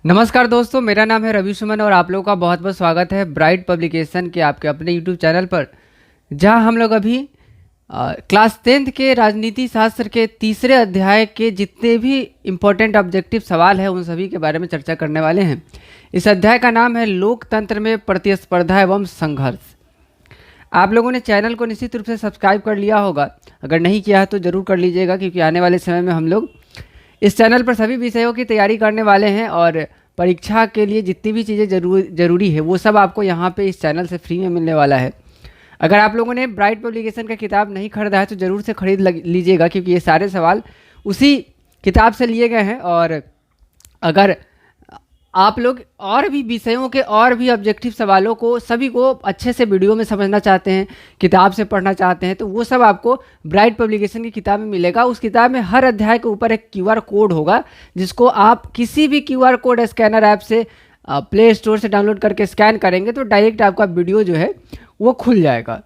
नमस्कार दोस्तों, मेरा नाम है रवि सुमन और आप लोगों का बहुत बहुत स्वागत है ब्राइट पब्लिकेशन के आपके अपने यूट्यूब चैनल पर, जहां हम लोग अभी क्लास 10th के राजनीति शास्त्र के तीसरे अध्याय के जितने भी इम्पोर्टेंट ऑब्जेक्टिव सवाल हैं उन सभी के बारे में चर्चा करने वाले हैं। इस अध्याय का नाम है लोकतंत्र में प्रतिस्पर्धा एवं संघर्ष। आप लोगों ने चैनल को निश्चित रूप से सब्सक्राइब कर लिया होगा, अगर नहीं किया है तो ज़रूर कर लीजिएगा, क्योंकि आने वाले समय में हम लोग इस चैनल पर सभी विषयों की तैयारी करने वाले हैं और परीक्षा के लिए जितनी भी चीज़ें ज़रूरी है वो सब आपको यहाँ पे इस चैनल से फ्री में मिलने वाला है। अगर आप लोगों ने ब्राइट पब्लिकेशन का किताब नहीं खरीदा है तो ज़रूर से खरीद लीजिएगा, क्योंकि ये सारे सवाल उसी किताब से लिए गए हैं। और अगर आप लोग और भी विषयों के और भी ऑब्जेक्टिव सवालों को सभी को अच्छे से वीडियो में समझना चाहते हैं, किताब से पढ़ना चाहते हैं, तो वो सब आपको ब्राइट पब्लिकेशन की किताब में मिलेगा। उस किताब में हर अध्याय के ऊपर एक QR कोड होगा, जिसको आप किसी भी QR कोड स्कैनर ऐप से प्ले स्टोर से डाउनलोड करके स्कैन करेंगे तो डायरेक्ट आपका वीडियो जो है वो खुल जाएगा।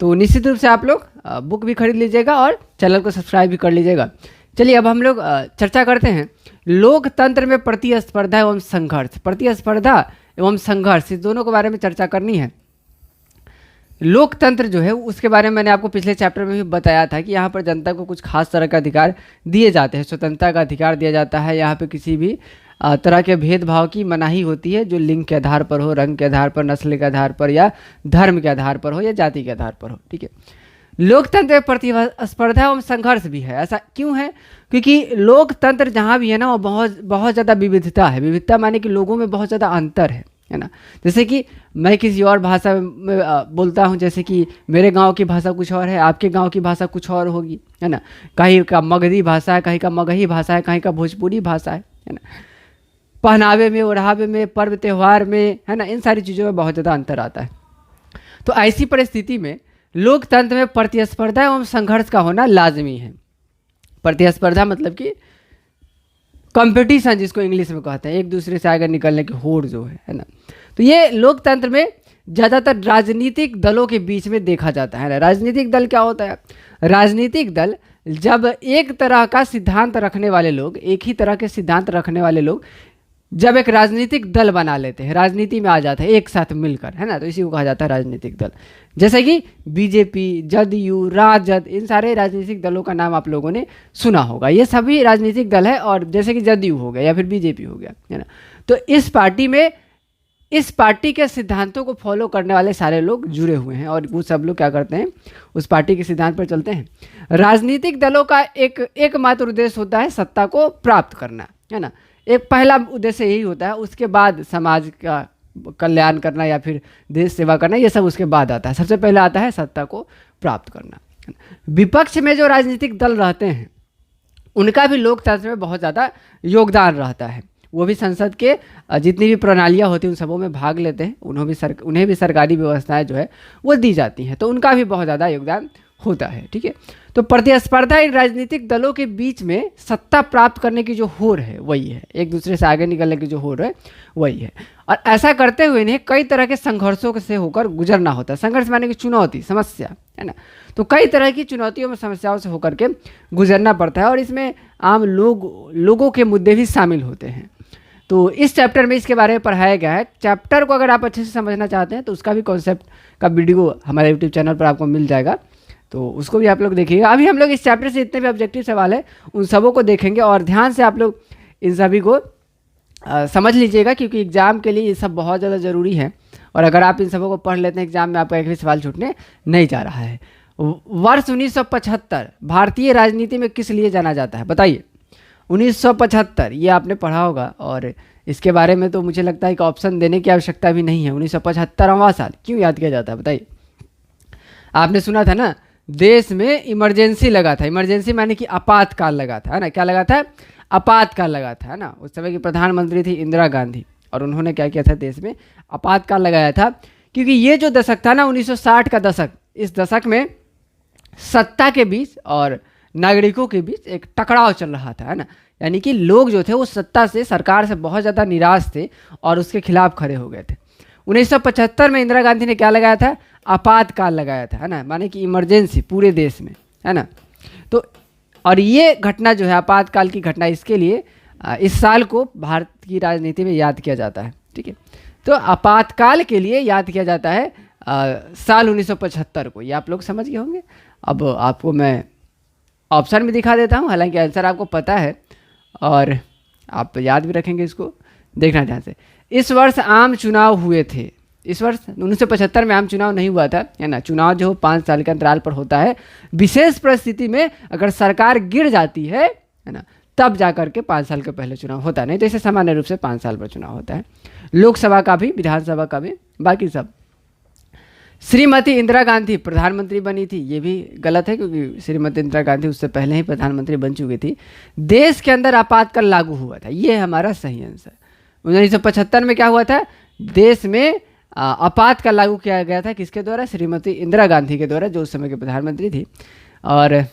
तो निश्चित रूप से आप लोग बुक भी खरीद लीजिएगा और चैनल को सब्सक्राइब भी कर लीजिएगा। चलिए अब हम लोग चर्चा करते हैं लोकतंत्र में प्रतिस्पर्धा एवं संघर्ष। प्रतिस्पर्धा एवं संघर्ष, इस दोनों के बारे में चर्चा करनी है। लोकतंत्र जो है उसके बारे में मैंने आपको पिछले चैप्टर में भी बताया था कि यहाँ पर जनता को कुछ खास तरह का अधिकार दिए जाते हैं, स्वतंत्रता का अधिकार दिया जाता है। यहाँ पे किसी भी तरह के भेदभाव की मनाही होती है, जो लिंग के आधार पर हो, रंग के आधार पर, नस्ल के आधार पर, या धर्म के आधार पर हो, या जाति के आधार पर हो। ठीक है, लोकतंत्र में प्रतिस्पर्धा एवं संघर्ष भी है। ऐसा क्यों है? क्योंकि लोकतंत्र जहाँ भी है ना, वो बहुत ज़्यादा विविधता है। विविधता माने कि लोगों में बहुत ज़्यादा अंतर है ना। जैसे कि मैं किसी और भाषा में बोलता हूँ, जैसे कि मेरे गांव की भाषा कुछ और है, आपके गांव की भाषा कुछ और होगी, है ना। कहीं का मगधी भाषा है, कहीं का मगही भाषा है, कहीं का भोजपुरी भाषा है ना। पहनावे में, ओढ़ावे में, पर्व त्यौहार में, है ना, इन सारी चीज़ों में बहुत ज़्यादा अंतर आता है। तो ऐसी परिस्थिति में लोकतंत्र में प्रतिस्पर्धा एवं संघर्ष का होना लाजमी है। प्रतिस्पर्धा मतलब कि कंपटीशन, जिसको इंग्लिश में कहते हैं, एक दूसरे से आगे निकलने की होड़ जो है ना। तो ये लोकतंत्र में ज़्यादातर राजनीतिक दलों के बीच में देखा जाता है ना। राजनीतिक दल क्या होता है? राजनीतिक दल जब एक तरह का सिद्धांत रखने वाले लोग, एक ही तरह के सिद्धांत रखने वाले लोग जब एक राजनीतिक दल बना लेते हैं, राजनीति में आ जाते हैं एक साथ मिलकर, है ना, तो इसी को कहा जाता है राजनीतिक दल। जैसे कि बीजेपी, जदयू, राजद, इन सारे राजनीतिक दलों का नाम आप लोगों ने सुना होगा। ये सभी राजनीतिक दल है, और जैसे कि जदयू हो गया या फिर बीजेपी हो गया, है ना। तो इस पार्टी में इस पार्टी के सिद्धांतों को फॉलो करने वाले सारे लोग जुड़े हुए हैं, और वो सब लोग क्या करते हैं, उस पार्टी के सिद्धांत पर चलते हैं। राजनीतिक दलों का एकमात्र उद्देश्य होता है सत्ता को प्राप्त करना, है ना। एक पहला उद्देश्य यही होता है, उसके बाद समाज का कल्याण करना या फिर देश सेवा करना, ये सब उसके बाद आता है। सबसे पहले आता है सत्ता को प्राप्त करना। विपक्ष में जो राजनीतिक दल रहते हैं उनका भी लोकतंत्र में बहुत ज़्यादा योगदान रहता है। वो भी संसद के जितनी भी प्रणालियाँ होती हैं उन सबों में भाग लेते हैं। उन्हें भी सरकारी व्यवस्थाएं जो है वो दी जाती हैं, तो उनका भी बहुत ज़्यादा योगदान होता है। ठीक है, तो प्रतिस्पर्धा इन राजनीतिक दलों के बीच में सत्ता प्राप्त करने की जो होड़ है वही है, एक दूसरे से आगे निकलने की जो होड़ है वही है। और ऐसा करते हुए इन्हें कई तरह के संघर्षों से होकर गुजरना होता है। संघर्ष माने की चुनौती, समस्या, है ना। तो कई तरह की चुनौतियों में, समस्याओं से होकर के गुजरना पड़ता है, और इसमें आम लोगों के मुद्दे भी शामिल होते हैं। तो इस चैप्टर में इसके बारे में पढ़ाया गया है। चैप्टर को अगर आप अच्छे से समझना चाहते हैं तो उसका भी कॉन्सेप्ट का वीडियो हमारे यूट्यूब चैनल पर आपको मिल जाएगा, तो उसको भी आप लोग देखिएगा। अभी हम लोग इस चैप्टर से जितने भी ऑब्जेक्टिव सवाल है उन सबों को देखेंगे, और ध्यान से आप लोग इन सभी को समझ लीजिएगा, क्योंकि एग्ज़ाम के लिए ये सब बहुत ज़्यादा ज़रूरी है। और अगर आप इन सबों को पढ़ लेते हैं, एग्जाम में आपका एक भी सवाल छूटने नहीं जा रहा है। वर्ष 1975 भारतीय राजनीति में किस लिए जाना जाता है? बताइए। 1975 ये आपने पढ़ा होगा, और इसके बारे में तो मुझे लगता है कि ऑप्शन देने की आवश्यकता भी नहीं है। 1975वां साल क्यों याद किया जाता है बताइए। आपने सुना था ना, देश में इमरजेंसी लगा था। इमरजेंसी माने कि आपातकाल लगा था, है ना। क्या लगा था? आपातकाल लगा था, है ना। उस समय की प्रधानमंत्री थी इंदिरा गांधी, और उन्होंने क्या किया था, देश में आपातकाल लगाया था। क्योंकि ये जो दशक था ना, 1960 का दशक, इस दशक में सत्ता के बीच और नागरिकों के बीच एक टकराव चल रहा था, है ना। यानी कि लोग जो थे वो सत्ता से, सरकार से बहुत ज़्यादा निराश थे और उसके खिलाफ खड़े हो गए थे। 1975 में इंदिरा गांधी ने क्या लगाया था? आपातकाल लगाया था, है ना, माने कि इमरजेंसी पूरे देश में, है ना। तो और ये घटना जो है आपातकाल की घटना, इसके लिए इस साल को भारत की राजनीति में याद किया जाता है। ठीक है, तो आपातकाल के लिए याद किया जाता है साल 1975 को। ये आप लोग समझ गए होंगे। अब आपको मैं ऑप्शन भी दिखा देता हूँ, हालांकि आंसर आपको पता है और आप याद भी रखेंगे, इसको देखना ध्यान से। इस वर्ष आम चुनाव हुए थे। इस वर्ष 1975 में आम चुनाव नहीं हुआ था, है ना। चुनाव जो 5 साल के अंतराल पर होता है, विशेष परिस्थिति में अगर सरकार गिर जाती है ना, तब जाकर के 5 साल के पहले चुनाव होता है, नहीं तो इसे सामान्य रूप से 5 साल पर चुनाव होता है, लोकसभा का भी, विधानसभा का भी, बाकी सब। श्रीमती इंदिरा गांधी प्रधानमंत्री बनी थी, ये भी गलत है क्योंकि श्रीमती इंदिरा गांधी उससे पहले ही प्रधानमंत्री बन चुकी थी। देश के अंदर आपातकाल लागू हुआ था, ये हमारा सही आंसर। 1975 में क्या हुआ था, देश में आपातकाल लागू किया गया था, किसके द्वारा, श्रीमती इंदिरा गांधी के द्वारा, जो उस समय के प्रधानमंत्री थी, और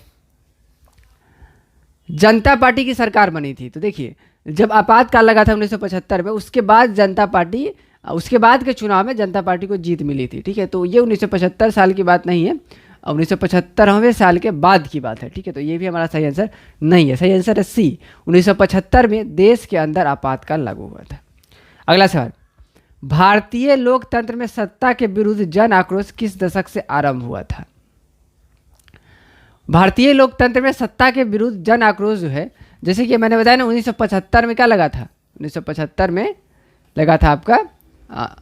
जनता पार्टी की सरकार बनी थी। तो देखिए, जब आपातकाल लगा था 1975 में, उसके बाद जनता पार्टी, उसके बाद के चुनाव में जनता पार्टी को जीत मिली थी। ठीक है, तो ये 1975 साल की बात नहीं है, 1975वें साल के बाद की बात है। ठीक है, तो ये भी हमारा सही आंसर नहीं है, सही आंसर है सी, 1975 में देश के अंदर आपातकाल लागू हुआ था। अगला सवाल, भारतीय लोकतंत्र में सत्ता के विरुद्ध जन आक्रोश किस दशक से आरंभ हुआ था। भारतीय लोकतंत्र में सत्ता के विरुद्ध जन आक्रोश जो है, जैसे कि मैंने बताया ना, 1975 में क्या लगा था, 1975 में लगा था आपका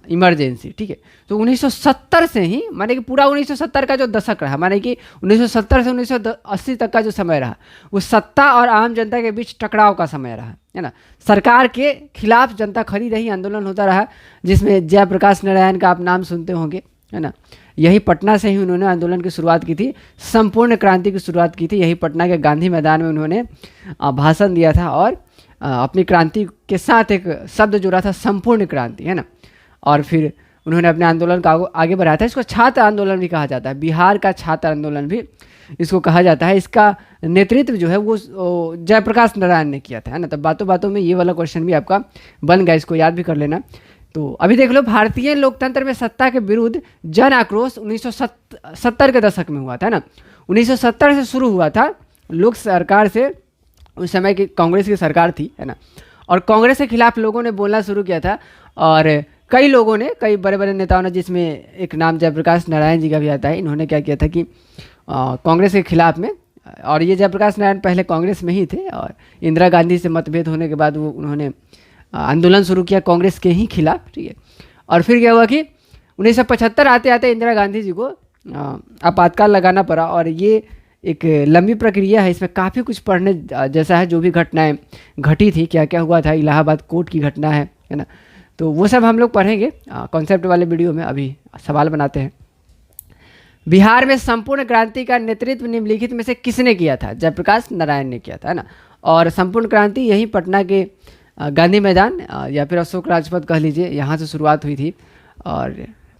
इमरजेंसी। ठीक है, तो 1970 से ही, माने कि पूरा 1970 का जो दशक रहा, माने कि 1970 से 1980 तक का जो समय रहा, वो सत्ता और आम जनता के बीच टकराव का समय रहा, है ना। सरकार के खिलाफ जनता खड़ी रही, आंदोलन होता रहा, जिसमें जयप्रकाश नारायण का आप नाम सुनते होंगे, है ना। यही पटना से ही उन्होंने आंदोलन की शुरुआत की थी, संपूर्ण क्रांति की शुरुआत की थी। यही पटना के गांधी मैदान में उन्होंने भाषण दिया था और अपनी क्रांति के साथ एक शब्द जुड़ा था, संपूर्ण क्रांति, है ना। और फिर उन्होंने अपने आंदोलन का आगे बढ़ाया था। इसको छात्र आंदोलन भी कहा जाता है, बिहार का छात्र आंदोलन भी इसको कहा जाता है। इसका नेतृत्व जो है वो जयप्रकाश नारायण ने किया था, है ना। तब बातों बातों में ये वाला क्वेश्चन भी आपका बन गया, इसको याद भी कर लेना। तो अभी देख लो, भारतीय लोकतंत्र में सत्ता के विरुद्ध जन आक्रोश 1970 के दशक में हुआ था ना। 1970 से शुरू हुआ था, लोक सरकार से, उस समय की कांग्रेस की सरकार थी, है ना, और कांग्रेस के खिलाफ लोगों ने बोलना शुरू किया था। और कई लोगों ने, कई बड़े बड़े नेताओं ने, जिसमें एक नाम जयप्रकाश नारायण जी का भी आता है, इन्होंने क्या किया था कि कांग्रेस के खिलाफ में, और ये जयप्रकाश नारायण पहले कांग्रेस में ही थे, और इंदिरा गांधी से मतभेद होने के बाद वो उन्होंने आंदोलन शुरू किया कांग्रेस के ही खिलाफ। ठीक है, और फिर क्या हुआ कि 1975 आते आते इंदिरा गांधी जी को आपातकाल लगाना पड़ा, और ये एक लंबी प्रक्रिया है, इसमें काफ़ी कुछ पढ़ने जैसा है। जो भी घटनाएं घटी थी, क्या क्या हुआ था, इलाहाबाद कोर्ट की घटना है ना, तो वो सब हम लोग पढ़ेंगे कॉन्सेप्ट वाले वीडियो में। अभी सवाल बनाते हैं, बिहार में संपूर्ण क्रांति का नेतृत्व निम्नलिखित में से किसने किया था। जयप्रकाश नारायण ने किया था, है ना। और संपूर्ण क्रांति यहीं पटना के गांधी मैदान या फिर अशोक राजपथ कह लीजिए, यहाँ से शुरुआत हुई थी। और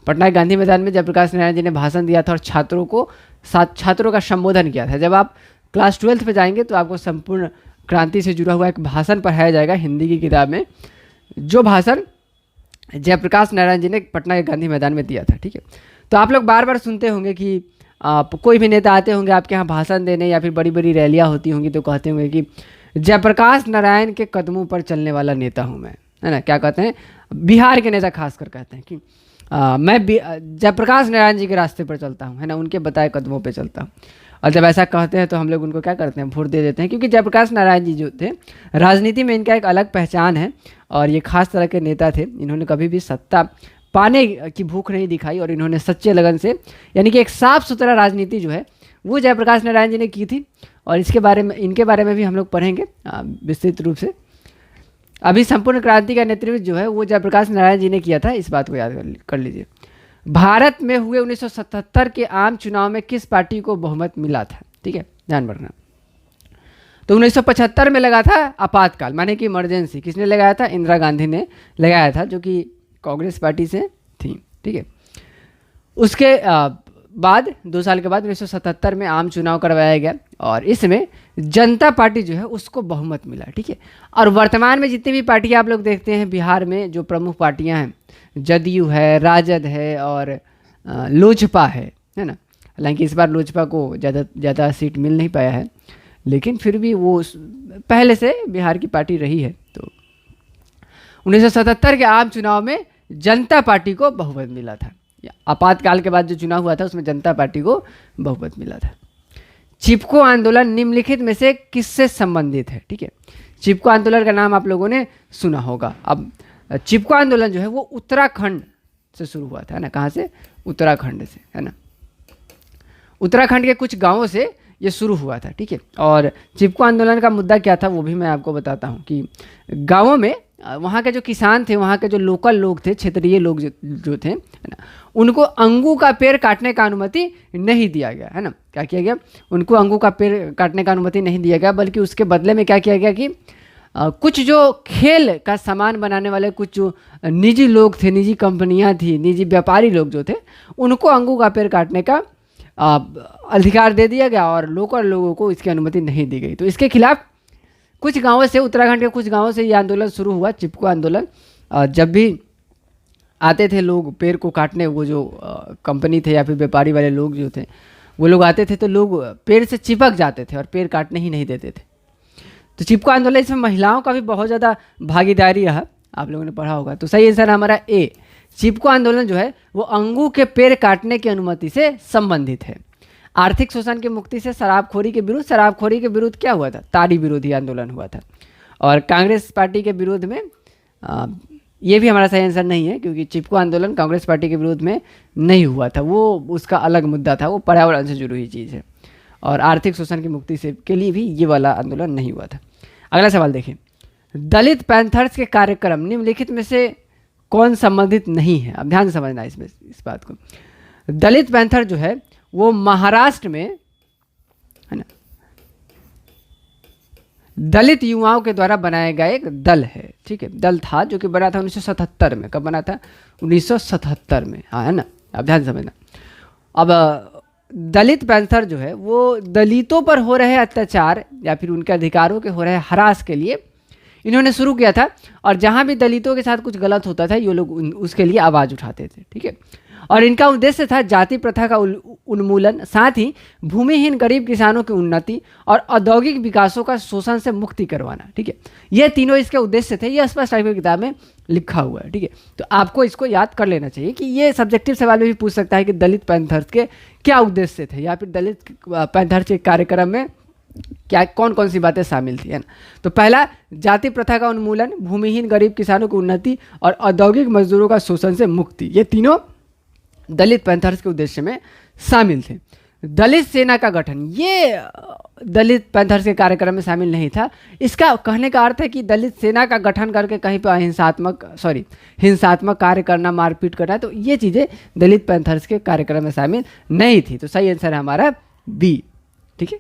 पटना के गांधी मैदान में जयप्रकाश नारायण जी ने भाषण दिया था और छात्रों का संबोधन किया था। जब आप क्लास 12th पे जाएंगे तो आपको संपूर्ण क्रांति से जुड़ा हुआ एक भाषण पढ़ाया जाएगा हिंदी की किताब में, जो भाषण जयप्रकाश नारायण जी ने पटना के गांधी मैदान में दिया था। ठीक है, तो आप लोग बार बार सुनते होंगे कि कोई भी नेता आते होंगे आपके यहाँ भाषण देने, या फिर बड़ी बड़ी रैलियाँ होती होंगी, तो कहते होंगे कि जयप्रकाश नारायण के कदमों पर चलने वाला नेता हूँ मैं, है ना। क्या कहते हैं, बिहार के नेता खासकर कहते हैं कि मैं जयप्रकाश नारायण जी के रास्ते पर चलता हूँ, है ना, उनके बताए कदमों पर चलता हूँ। और जब ऐसा कहते हैं तो हम लोग उनको क्या करते हैं, वोट दे देते हैं, क्योंकि जयप्रकाश नारायण जी जो थे, राजनीति में इनका एक अलग पहचान है और ये खास तरह के नेता थे। इन्होंने कभी भी सत्ता पाने की भूख नहीं दिखाई और इन्होंने सच्चे लगन से, यानी कि एक साफ सुथरा राजनीति जो है वो जयप्रकाश नारायण जी ने की थी। और इसके बारे में, इनके बारे में भी हम लोग पढ़ेंगे विस्तृत रूप से। अभी संपूर्ण क्रांति का नेतृत्व जो है वो जयप्रकाश नारायण जी ने किया था, इस बात को याद कर लीजिए। भारत में हुए 1977 के आम चुनाव में किस पार्टी को बहुमत मिला था। ठीक है, ध्यान रखना। तो 1975 में लगा था आपातकाल, माने कि इमरजेंसी, किसने लगाया था, इंदिरा गांधी ने लगाया था, जो कि कांग्रेस पार्टी से थी। ठीक है, उसके बाद 2 साल के बाद 1977 में आम चुनाव करवाया गया और इसमें जनता पार्टी जो है उसको बहुमत मिला। ठीक है, और वर्तमान में जितनी भी पार्टियां आप लोग देखते हैं बिहार में, जो प्रमुख पार्टियां हैं, जदयू है, राजद है और लोजपा है ना। हालांकि इस बार लोजपा को ज़्यादा सीट मिल नहीं पाया है। लेकिन फिर भी वो पहले से बिहार की पार्टी रही है। तो 1977 के आम चुनाव में जनता पार्टी को बहुमत मिला था। आपातकाल के बाद जो चुनाव हुआ था उसमें जनता पार्टी को बहुमत मिला था। चिपको आंदोलन निम्नलिखित में से किससे संबंधित है? ठीक है, चिपको आंदोलन का नाम आप लोगों ने सुना होगा। अब चिपको आंदोलन जो है वो उत्तराखंड से शुरू हुआ था, है ना। कहाँ से? उत्तराखंड से, है ना। उत्तराखंड के कुछ गांवों से ये शुरू हुआ था, ठीक है। और चिपको आंदोलन का मुद्दा क्या था वो भी मैं आपको बताता हूँ कि गांवों में वहाँ के जो किसान थे, वहाँ के जो लोकल लोग थे, क्षेत्रीय लोग जो थे, है ना, उनको अंगू का पेड़ काटने का अनुमति नहीं दिया गया, है ना। क्या किया गया? उनको अंगू का पेड़ काटने का अनुमति नहीं दिया गया, बल्कि उसके बदले में क्या किया गया कि कुछ जो खेल का सामान बनाने वाले कुछ जो निजी लोग थे, निजी कंपनियां थी, निजी व्यापारी लोग जो थे, उनको अंगू का पेड़ काटने का अधिकार दे दिया गया और लोकल लोगों को इसकी अनुमति नहीं दी गई। तो इसके खिलाफ कुछ गांवों से, उत्तराखंड के कुछ गांवों से ये आंदोलन शुरू हुआ, चिपको आंदोलन। जब भी आते थे लोग पेड़ को काटने, वो जो कंपनी थे या फिर व्यापारी वाले लोग जो थे, वो लोग आते थे तो लोग पेड़ से चिपक जाते थे और पेड़ काटने ही नहीं देते थे। तो चिपको आंदोलन, इसमें महिलाओं का भी बहुत ज़्यादा भागीदारी रहा, आप लोगों ने पढ़ा होगा। तो सही आंसर हमारा ए, चिपको आंदोलन जो है वो अंगू के पेड़ काटने की अनुमति से संबंधित है। आर्थिक शोषण की मुक्ति से शराबखोरी के विरुद्ध क्या हुआ था? तारी विरोधी आंदोलन हुआ था। और कांग्रेस पार्टी के विरोध में ये भी हमारा सही आंसर नहीं है, क्योंकि चिपको आंदोलन कांग्रेस पार्टी के विरोध में नहीं हुआ था, वो उसका अलग मुद्दा था, वो पर्यावरण से जुड़ी हुई चीज़ है। और आर्थिक शोषण की मुक्ति से के लिए भी ये वाला आंदोलन नहीं हुआ था। अगला सवाल देखें, दलित पैंथर्स के कार्यक्रम निम्नलिखित में से कौन संबंधित नहीं है? अब ध्यान से समझना इसमें इस बात को। दलित पैंथर जो है वो महाराष्ट्र में, है ना, दलित युवाओं के द्वारा बनाया गया एक दल है, ठीक है। दल था जो कि बना था 1977 में। कब बना था? 1977 में, हाँ, है ना। अब ध्यान समझना। अब दलित पैंथर जो है वो दलितों पर हो रहे अत्याचार या फिर उनके अधिकारों के हो रहे हरास के लिए इन्होंने शुरू किया था। और जहाँ भी दलितों के साथ कुछ गलत होता था ये लोग उसके लिए आवाज़ उठाते थे, ठीक है। और इनका उद्देश्य था जाति प्रथा का उन्मूलन, साथ ही भूमिहीन गरीब किसानों की उन्नति और औद्योगिक विकासों का शोषण से मुक्ति करवाना, ठीक है। ये तीनों इसके उद्देश्य थे, ये स्पष्ट टाइप की किताब में लिखा हुआ है, ठीक है। तो आपको इसको याद कर लेना चाहिए कि ये सब्जेक्टिव सवाल में भी पूछ सकता है कि दलित पैंथर्स के क्या उद्देश्य थे, या फिर दलित पैंथर्स के कार्यक्रम में क्या कौन कौन सी बातें शामिल थी, है ना। तो पहला, जाति प्रथा का उन्मूलन, भूमिहीन गरीब किसानों की उन्नति और औद्योगिक मजदूरों का शोषण से मुक्ति, ये तीनों दलित पैंथर्स के उद्देश्य में शामिल थे। दलित सेना का गठन, ये दलित पैंथर्स के कार्यक्रम में शामिल नहीं था। इसका कहने का अर्थ है कि दलित सेना का गठन करके कहीं पर हिंसात्मक कार्य करना, मारपीट करना, तो ये चीज़ें दलित पैंथर्स के कार्यक्रम में शामिल नहीं थी। तो सही आंसर है हमारा बी, ठीक है।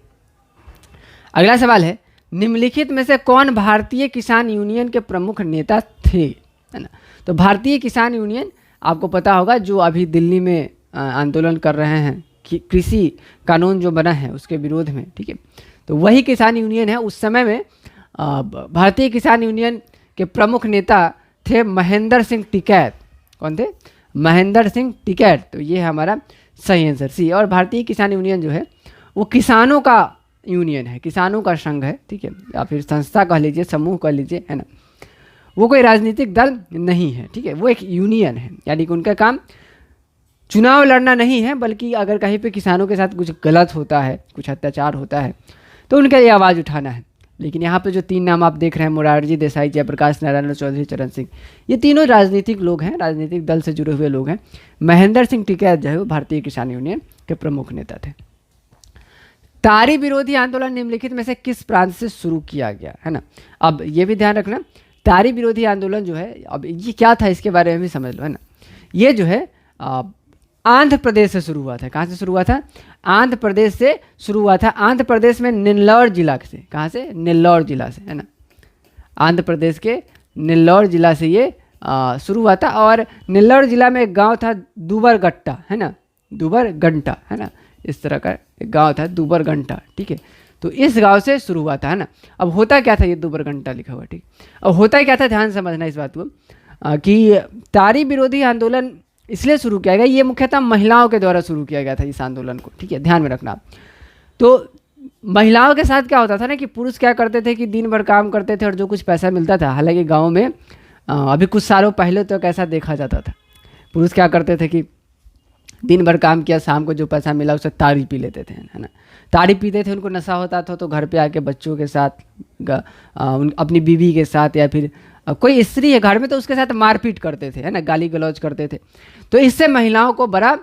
अगला सवाल है, निम्नलिखित में से कौन भारतीय किसान यूनियन के प्रमुख नेता थे, है ना। तो भारतीय किसान यूनियन आपको पता होगा, जो अभी दिल्ली में आंदोलन कर रहे हैं कि कृषि कानून जो बना है उसके विरोध में, ठीक है। तो वही किसान यूनियन है। उस समय में भारतीय किसान यूनियन के प्रमुख नेता थे महेंद्र सिंह टिकैत। कौन थे? महेंद्र सिंह टिकैत। तो ये है हमारा सही आंसर सी। और भारतीय किसान यूनियन जो है वो किसानों का यूनियन है, किसानों का संघ है, ठीक है, या फिर संस्था कह लीजिए, समूह कह लीजिए, है ना। वो कोई राजनीतिक दल नहीं है, ठीक है, वो एक यूनियन है। यानी कि उनका काम चुनाव लड़ना नहीं है, बल्कि अगर कहीं पे किसानों के साथ कुछ गलत होता है, कुछ अत्याचार होता है, तो उनके लिए आवाज़ उठाना है। लेकिन यहाँ पे जो तीन नाम आप देख रहे हैं, मोरारजी देसाई, जयप्रकाश नारायण और चौधरी चरण सिंह, ये तीनों राजनीतिक लोग हैं, राजनीतिक दल से जुड़े हुए लोग हैं। महेंद्र सिंह टिकैत जो है वो भारतीय किसान यूनियन के प्रमुख नेता थे। तारी विरोधी आंदोलन निम्नलिखित में से किस प्रांत से शुरू किया गया, है ना। अब ये भी ध्यान रखना, तारी विरोधी आंदोलन जो है, अब ये क्या था इसके बारे में भी समझ लो, है ना। ये जो है आंध्र प्रदेश से शुरू हुआ था। कहाँ से शुरू हुआ था? आंध्र प्रदेश से शुरू हुआ था। आंध्र प्रदेश में नेल्लौर जिला से, कहाँ से? नेल्लौर जिला से, है ना। आंध्र प्रदेश के नेल्लौर जिला से ये शुरू हुआ था। और नेल्लौर जिला में एक गांव था दुबरगट्टा, है ना, दुबरगंटा, है ना, इस तरह का एक गांव था दुबरगंटा, ठीक है। तो इस गांव से शुरू हुआ था, है ना। अब होता क्या था, ये दुबरगंटा लिखा हुआ, ठीक। अब होता क्या था, ध्यान समझना इस बात को कि तारी विरोधी आंदोलन इसलिए शुरू किया गया, ये मुख्यतः महिलाओं के द्वारा शुरू किया गया था इस आंदोलन को, ठीक है, ध्यान में रखना। तो महिलाओं के साथ क्या होता था ना कि पुरुष क्या करते थे कि दिन भर काम करते थे और जो कुछ पैसा मिलता था, हालांकि गाँव में अभी कुछ सालों पहले तो कैसा देखा जाता था, पुरुष क्या करते थे कि दिन भर काम किया, शाम को जो पैसा मिला उससे ताड़ी पी लेते थे, है ना। ताड़ी पीते थे, उनको नशा होता था, तो घर पे आके बच्चों के साथ अपनी बीवी के साथ या फिर कोई स्त्री है घर में तो उसके साथ मारपीट करते थे, है ना, गाली गलौज करते थे। तो इससे महिलाओं को बड़ा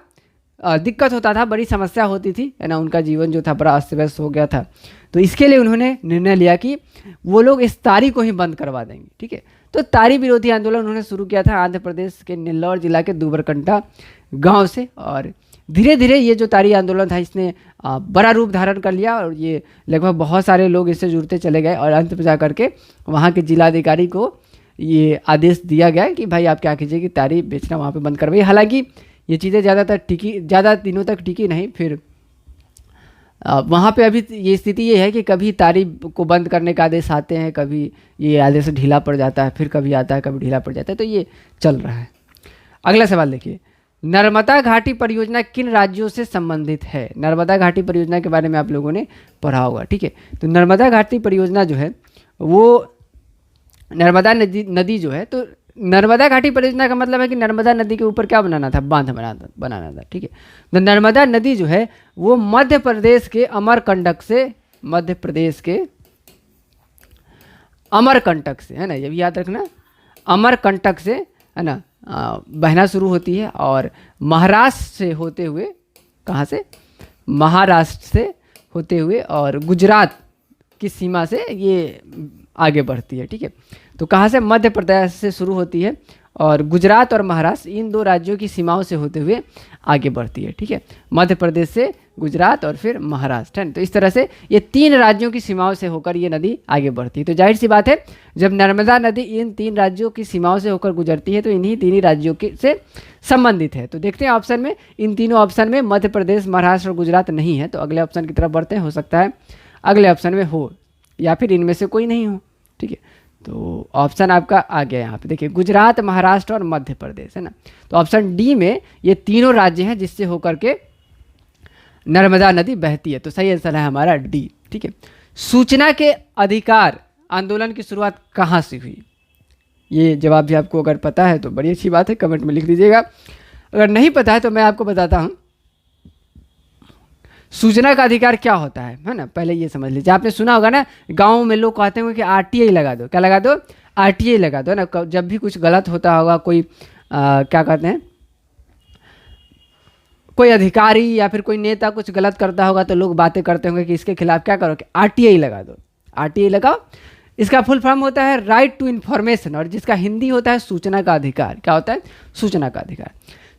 दिक्कत होता था, बड़ी समस्या होती थी, है ना, उनका जीवन जो था बड़ा अस्त व्यस्त हो गया था। तो इसके लिए उन्होंने निर्णय लिया कि वो लोग इस ताड़ी को ही बंद करवा देंगे, ठीक है। तो ताड़ी विरोधी आंदोलन उन्होंने शुरू किया था आंध्र प्रदेश के नेल्लौर जिला के दुबरकंटा गांव से, और धीरे धीरे ये जो ताड़ी आंदोलन था इसने बड़ा रूप धारण कर लिया, और ये लगभग बहुत सारे लोग इससे जुड़ते चले गए, और अंत में जा करके वहाँ के जिलाधिकारी को ये आदेश दिया गया कि भाई आप क्या कीजिए कि ताड़ी बेचना वहाँ पे बंद करवाइए। हालांकि ये चीज़ें ज़्यादा दिनों तक टिकी नहीं, फिर वहाँ पे अभी ये स्थिति ये है कि कभी ताड़ी को बंद करने का आदेश आते हैं, कभी ये आदेश ढीला पड़ जाता है, फिर कभी आता है, कभी ढीला पड़ जाता है, तो ये चल रहा है। अगला सवाल देखिए, नर्मदा घाटी परियोजना किन राज्यों से संबंधित है? नर्मदा घाटी परियोजना के बारे में आप लोगों ने पढ़ा होगा, ठीक है। तो नर्मदा घाटी परियोजना जो है वो नर्मदा नदी जो है, तो नर्मदा घाटी परियोजना का मतलब है कि नर्मदा नदी के ऊपर क्या बनाना था, बांध बनाना था, ठीक है। तो नर्मदा नदी जो है वो मध्य प्रदेश के अमरकंटक से, मध्य प्रदेश के अमरकंटक से, है ना, ये भी याद रखना, अमरकंटक से, है ना, बहना शुरू होती है, और महाराष्ट्र से होते हुए, कहाँ से, महाराष्ट्र से होते हुए और गुजरात की सीमा से ये आगे बढ़ती है, ठीक है। तो कहाँ से, मध्य प्रदेश से शुरू होती है और गुजरात और महाराष्ट्र इन दो राज्यों की सीमाओं से होते हुए आगे बढ़ती है, ठीक है। मध्य प्रदेश से गुजरात और फिर महाराष्ट्र, है ना। तो इस तरह से ये 3 राज्यों की सीमाओं से होकर ये नदी आगे बढ़ती है। तो जाहिर सी बात है, जब नर्मदा नदी इन 3 राज्यों की सीमाओं से होकर गुजरती है तो इन्हीं 3 ही राज्यों के से संबंधित है। तो देखते हैं ऑप्शन में, इन तीनों ऑप्शन में मध्य प्रदेश, महाराष्ट्र और गुजरात नहीं है, तो अगले ऑप्शन की तरफ बढ़ते हैं। हो सकता है अगले ऑप्शन में हो या फिर इनमें से कोई नहीं हो, ठीक है। तो ऑप्शन आपका आ गया यहाँ पे, देखिए गुजरात, महाराष्ट्र और मध्य प्रदेश, है ना। तो ऑप्शन डी में ये तीनों राज्य हैं जिससे होकर के नर्मदा नदी बहती है, तो सही आंसर है हमारा डी, ठीक है। सूचना के अधिकार आंदोलन की शुरुआत कहाँ से हुई? ये जवाब भी आपको अगर पता है तो बड़ी अच्छी बात है, कमेंट में लिख दीजिएगा। अगर नहीं पता है तो मैं आपको बताता हूँ सूचना का अधिकार क्या होता है ना। पहले ये समझ लीजिए, आपने सुना होगा ना, गाँव में लोग कहते होंगे कि आरटीआई लगा दो, क्या लगा दो, आरटीआई लगा दो ना। जब भी कुछ गलत होता होगा, कोई क्या कहते हैं, कोई अधिकारी या फिर कोई नेता कुछ गलत करता होगा तो लोग बातें करते होंगे कि इसके खिलाफ क्या करो कि आरटीआई लगा दो, आरटीआई लगाओ। इसका फुल फॉर्म होता है राइट टू इन्फॉर्मेशन, और जिसका हिंदी होता है सूचना का अधिकार। क्या होता है? सूचना का अधिकार।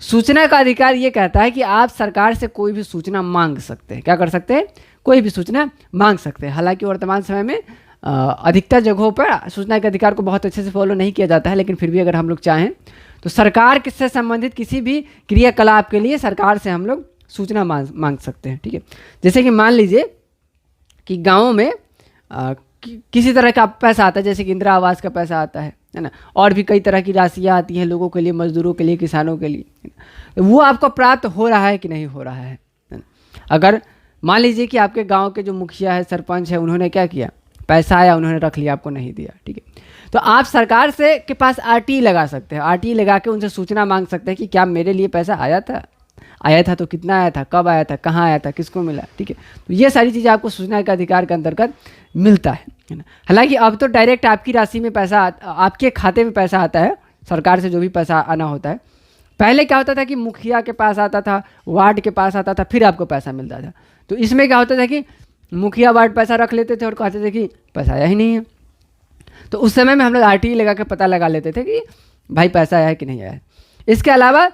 सूचना का अधिकार ये कहता है कि आप सरकार से कोई भी सूचना मांग सकते हैं। क्या कर सकते हैं? कोई भी सूचना मांग सकते हैं। हालांकि वर्तमान समय में अधिकतर जगहों पर सूचना के अधिकार को बहुत अच्छे से फॉलो नहीं किया जाता है, लेकिन फिर भी अगर हम लोग चाहें तो सरकार किससे संबंधित किसी भी क्रियाकलाप के लिए सरकार से हम लोग सूचना मांग सकते हैं, ठीक है। जैसे कि मान लीजिए कि गाँव में किसी तरह का पैसा आता है, जैसे कि इंदिरा आवास का पैसा आता है ना, और भी कई तरह की राशियाँ आती हैं लोगों के लिए, मजदूरों के लिए, किसानों के लिए, वो आपको प्राप्त हो रहा है कि नहीं हो रहा है। अगर मान लीजिए कि आपके गांव के जो मुखिया है, सरपंच है, उन्होंने क्या किया, पैसा आया उन्होंने रख लिया, आपको नहीं दिया, ठीक है, तो आप सरकार से के पास आरटीआई लगा सकते हैं। आरटीआई लगा के उनसे सूचना मांग सकते हैं कि क्या मेरे लिए पैसा आया था तो कितना आया था, कब आया था, कहाँ आया था, किसको मिला, ठीक है। तो ये सारी चीज़ें आपको सूचना के अधिकार के अंतर्गत मिलता है ना। हालांकि अब तो डायरेक्ट आपकी राशि में पैसा, आपके खाते में पैसा आता है, सरकार से जो भी पैसा आना होता है। पहले क्या होता था कि मुखिया के पास आता था, वार्ड के पास आता था, फिर आपको पैसा मिलता था। तो इसमें क्या होता था कि मुखिया वार्ड पैसा रख लेते थे और कहते थे कि पैसा आया ही नहीं है। तो उस समय में हम लोग आरटीआई लगा के पता लगा लेते थे कि भाई पैसा आया है कि नहीं आया है। इसके अलावा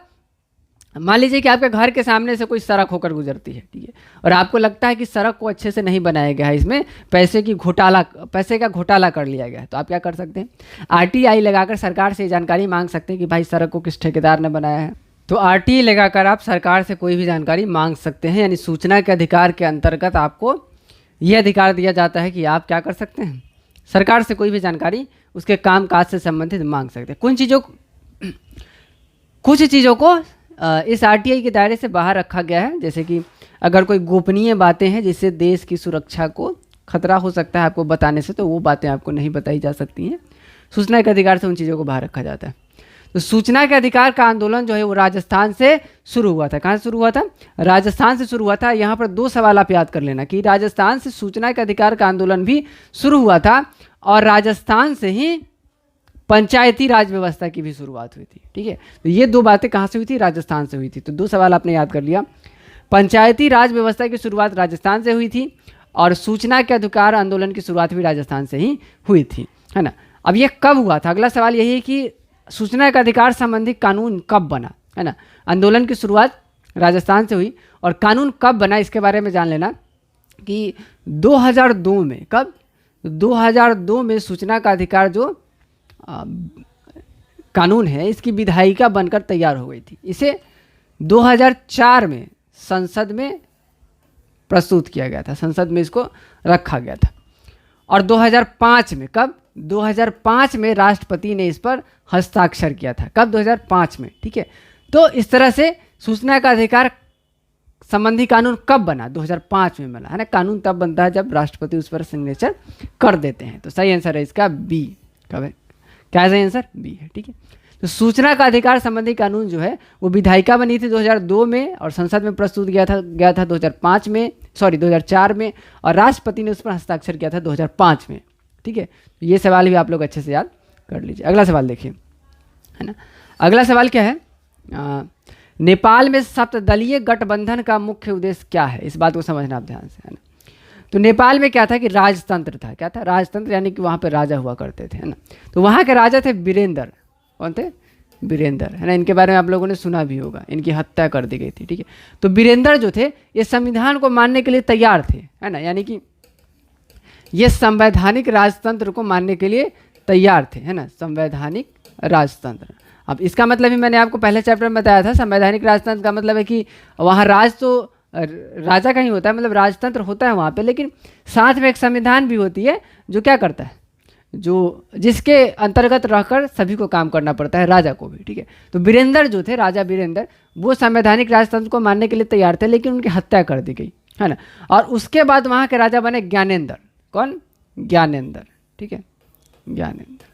मान लीजिए कि आपके घर के सामने से कोई सड़क होकर गुजरती है, ठीक है, और आपको लगता है कि सड़क को अच्छे से नहीं बनाया गया है, इसमें पैसे का घोटाला कर लिया गया है, तो आप क्या कर सकते हैं? आरटीआई लगाकर सरकार से जानकारी मांग सकते हैं कि भाई सड़क को किस ठेकेदार ने बनाया है। तो आरटीआई लगाकर आप सरकार से कोई भी जानकारी मांग सकते हैं, यानी सूचना के अधिकार के अंतर्गत आपको यह अधिकार दिया जाता है कि आप क्या कर सकते हैं? सरकार से कोई भी जानकारी उसके कामकाज से संबंधित मांग सकते हैं। कुछ चीज़ों को इस आरटीआई के दायरे से बाहर रखा गया है, जैसे कि अगर कोई गोपनीय बातें हैं जिससे देश की सुरक्षा को खतरा हो सकता है आपको बताने से, तो वो बातें आपको नहीं बताई जा सकती हैं। सूचना के अधिकार से उन चीज़ों को बाहर रखा जाता है। तो सूचना के अधिकार का आंदोलन जो है वो राजस्थान से शुरू हुआ था। कहाँ से शुरू हुआ था? राजस्थान से शुरू हुआ था। यहाँ पर 2 सवाल आप याद कर लेना कि राजस्थान से सूचना के अधिकार का आंदोलन भी शुरू हुआ था और राजस्थान से ही पंचायती राज व्यवस्था की भी शुरुआत हुई थी। ठीक है, तो ये 2 बातें कहाँ से हुई थी? राजस्थान से हुई थी। तो 2 सवाल आपने याद कर लिया। पंचायती राज व्यवस्था की शुरुआत राजस्थान से हुई थी और सूचना के अधिकार आंदोलन की शुरुआत भी राजस्थान से ही हुई थी, है ना। अब ये कब हुआ था? अगला सवाल यही है कि सूचना का अधिकार संबंधी कानून कब बना, है ना। आंदोलन की शुरुआत राजस्थान से हुई और कानून कब बना इसके बारे में जान लेना कि 2002 में। कब? 2002 में सूचना का अधिकार जो कानून है इसकी विधायिका बनकर तैयार हो गई थी। इसे 2004 में संसद में प्रस्तुत किया गया था, संसद में इसको रखा गया था। और 2005 में, कब? 2005 में राष्ट्रपति ने इस पर हस्ताक्षर किया था। कब? 2005 में। ठीक है, तो इस तरह से सूचना का अधिकार संबंधी कानून कब बना? 2005 में बना, है ना। कानून तब बनता है जब राष्ट्रपति उस पर सिग्नेचर कर देते हैं। तो सही आंसर है इसका बी। कब है? क्या सही आंसर? बी है। ठीक है, तो सूचना का अधिकार संबंधी कानून जो है वो विधायिका बनी थी 2002 में और संसद में प्रस्तुत गया था 2005 में, 2004 में, और राष्ट्रपति ने उस पर हस्ताक्षर किया था 2005 में। ठीक है, तो ये सवाल भी आप लोग अच्छे से याद कर लीजिए। अगला सवाल देखिए, है ना। अगला सवाल क्या है? नेपाल में सप्तदलीय गठबंधन का मुख्य उद्देश्य क्या है? इस बात को समझना आप ध्यान से, है ना। तो नेपाल में क्या था कि राजतंत्र था। क्या था? राजतंत्र, यानी कि वहाँ पे राजा हुआ करते थे, है ना। तो वहाँ के राजा थे वीरेंद्र। कौन थे? वीरेंद्र, है ना। इनके बारे में आप लोगों ने सुना भी होगा, इनकी हत्या कर दी गई थी। ठीक है, तो वीरेंद्र जो थे ये संविधान को मानने के लिए तैयार थे, है ना, यानी कि ये संवैधानिक राजतंत्र को मानने के लिए तैयार थे, है ना, संवैधानिक राजतंत्र। अब इसका मतलब ही मैंने आपको पहले चैप्टर में बताया था, संवैधानिक राजतंत्र का मतलब है कि वहाँ राज तो राजा का ही होता है, मतलब राजतंत्र होता है वहाँ पे, लेकिन साथ में एक संविधान भी होती है जो क्या करता है, जो जिसके अंतर्गत रहकर सभी को काम करना पड़ता है, राजा को भी। ठीक है, तो वीरेंद्र जो थे, राजा वीरेंद्र, वो संवैधानिक राजतंत्र को मानने के लिए तैयार थे, लेकिन उनकी हत्या कर दी गई, है ना। और उसके बाद वहाँ के राजा बने ज्ञानेंद्र। कौन? ज्ञानेंद्र। ठीक है, ज्ञानेंद्र,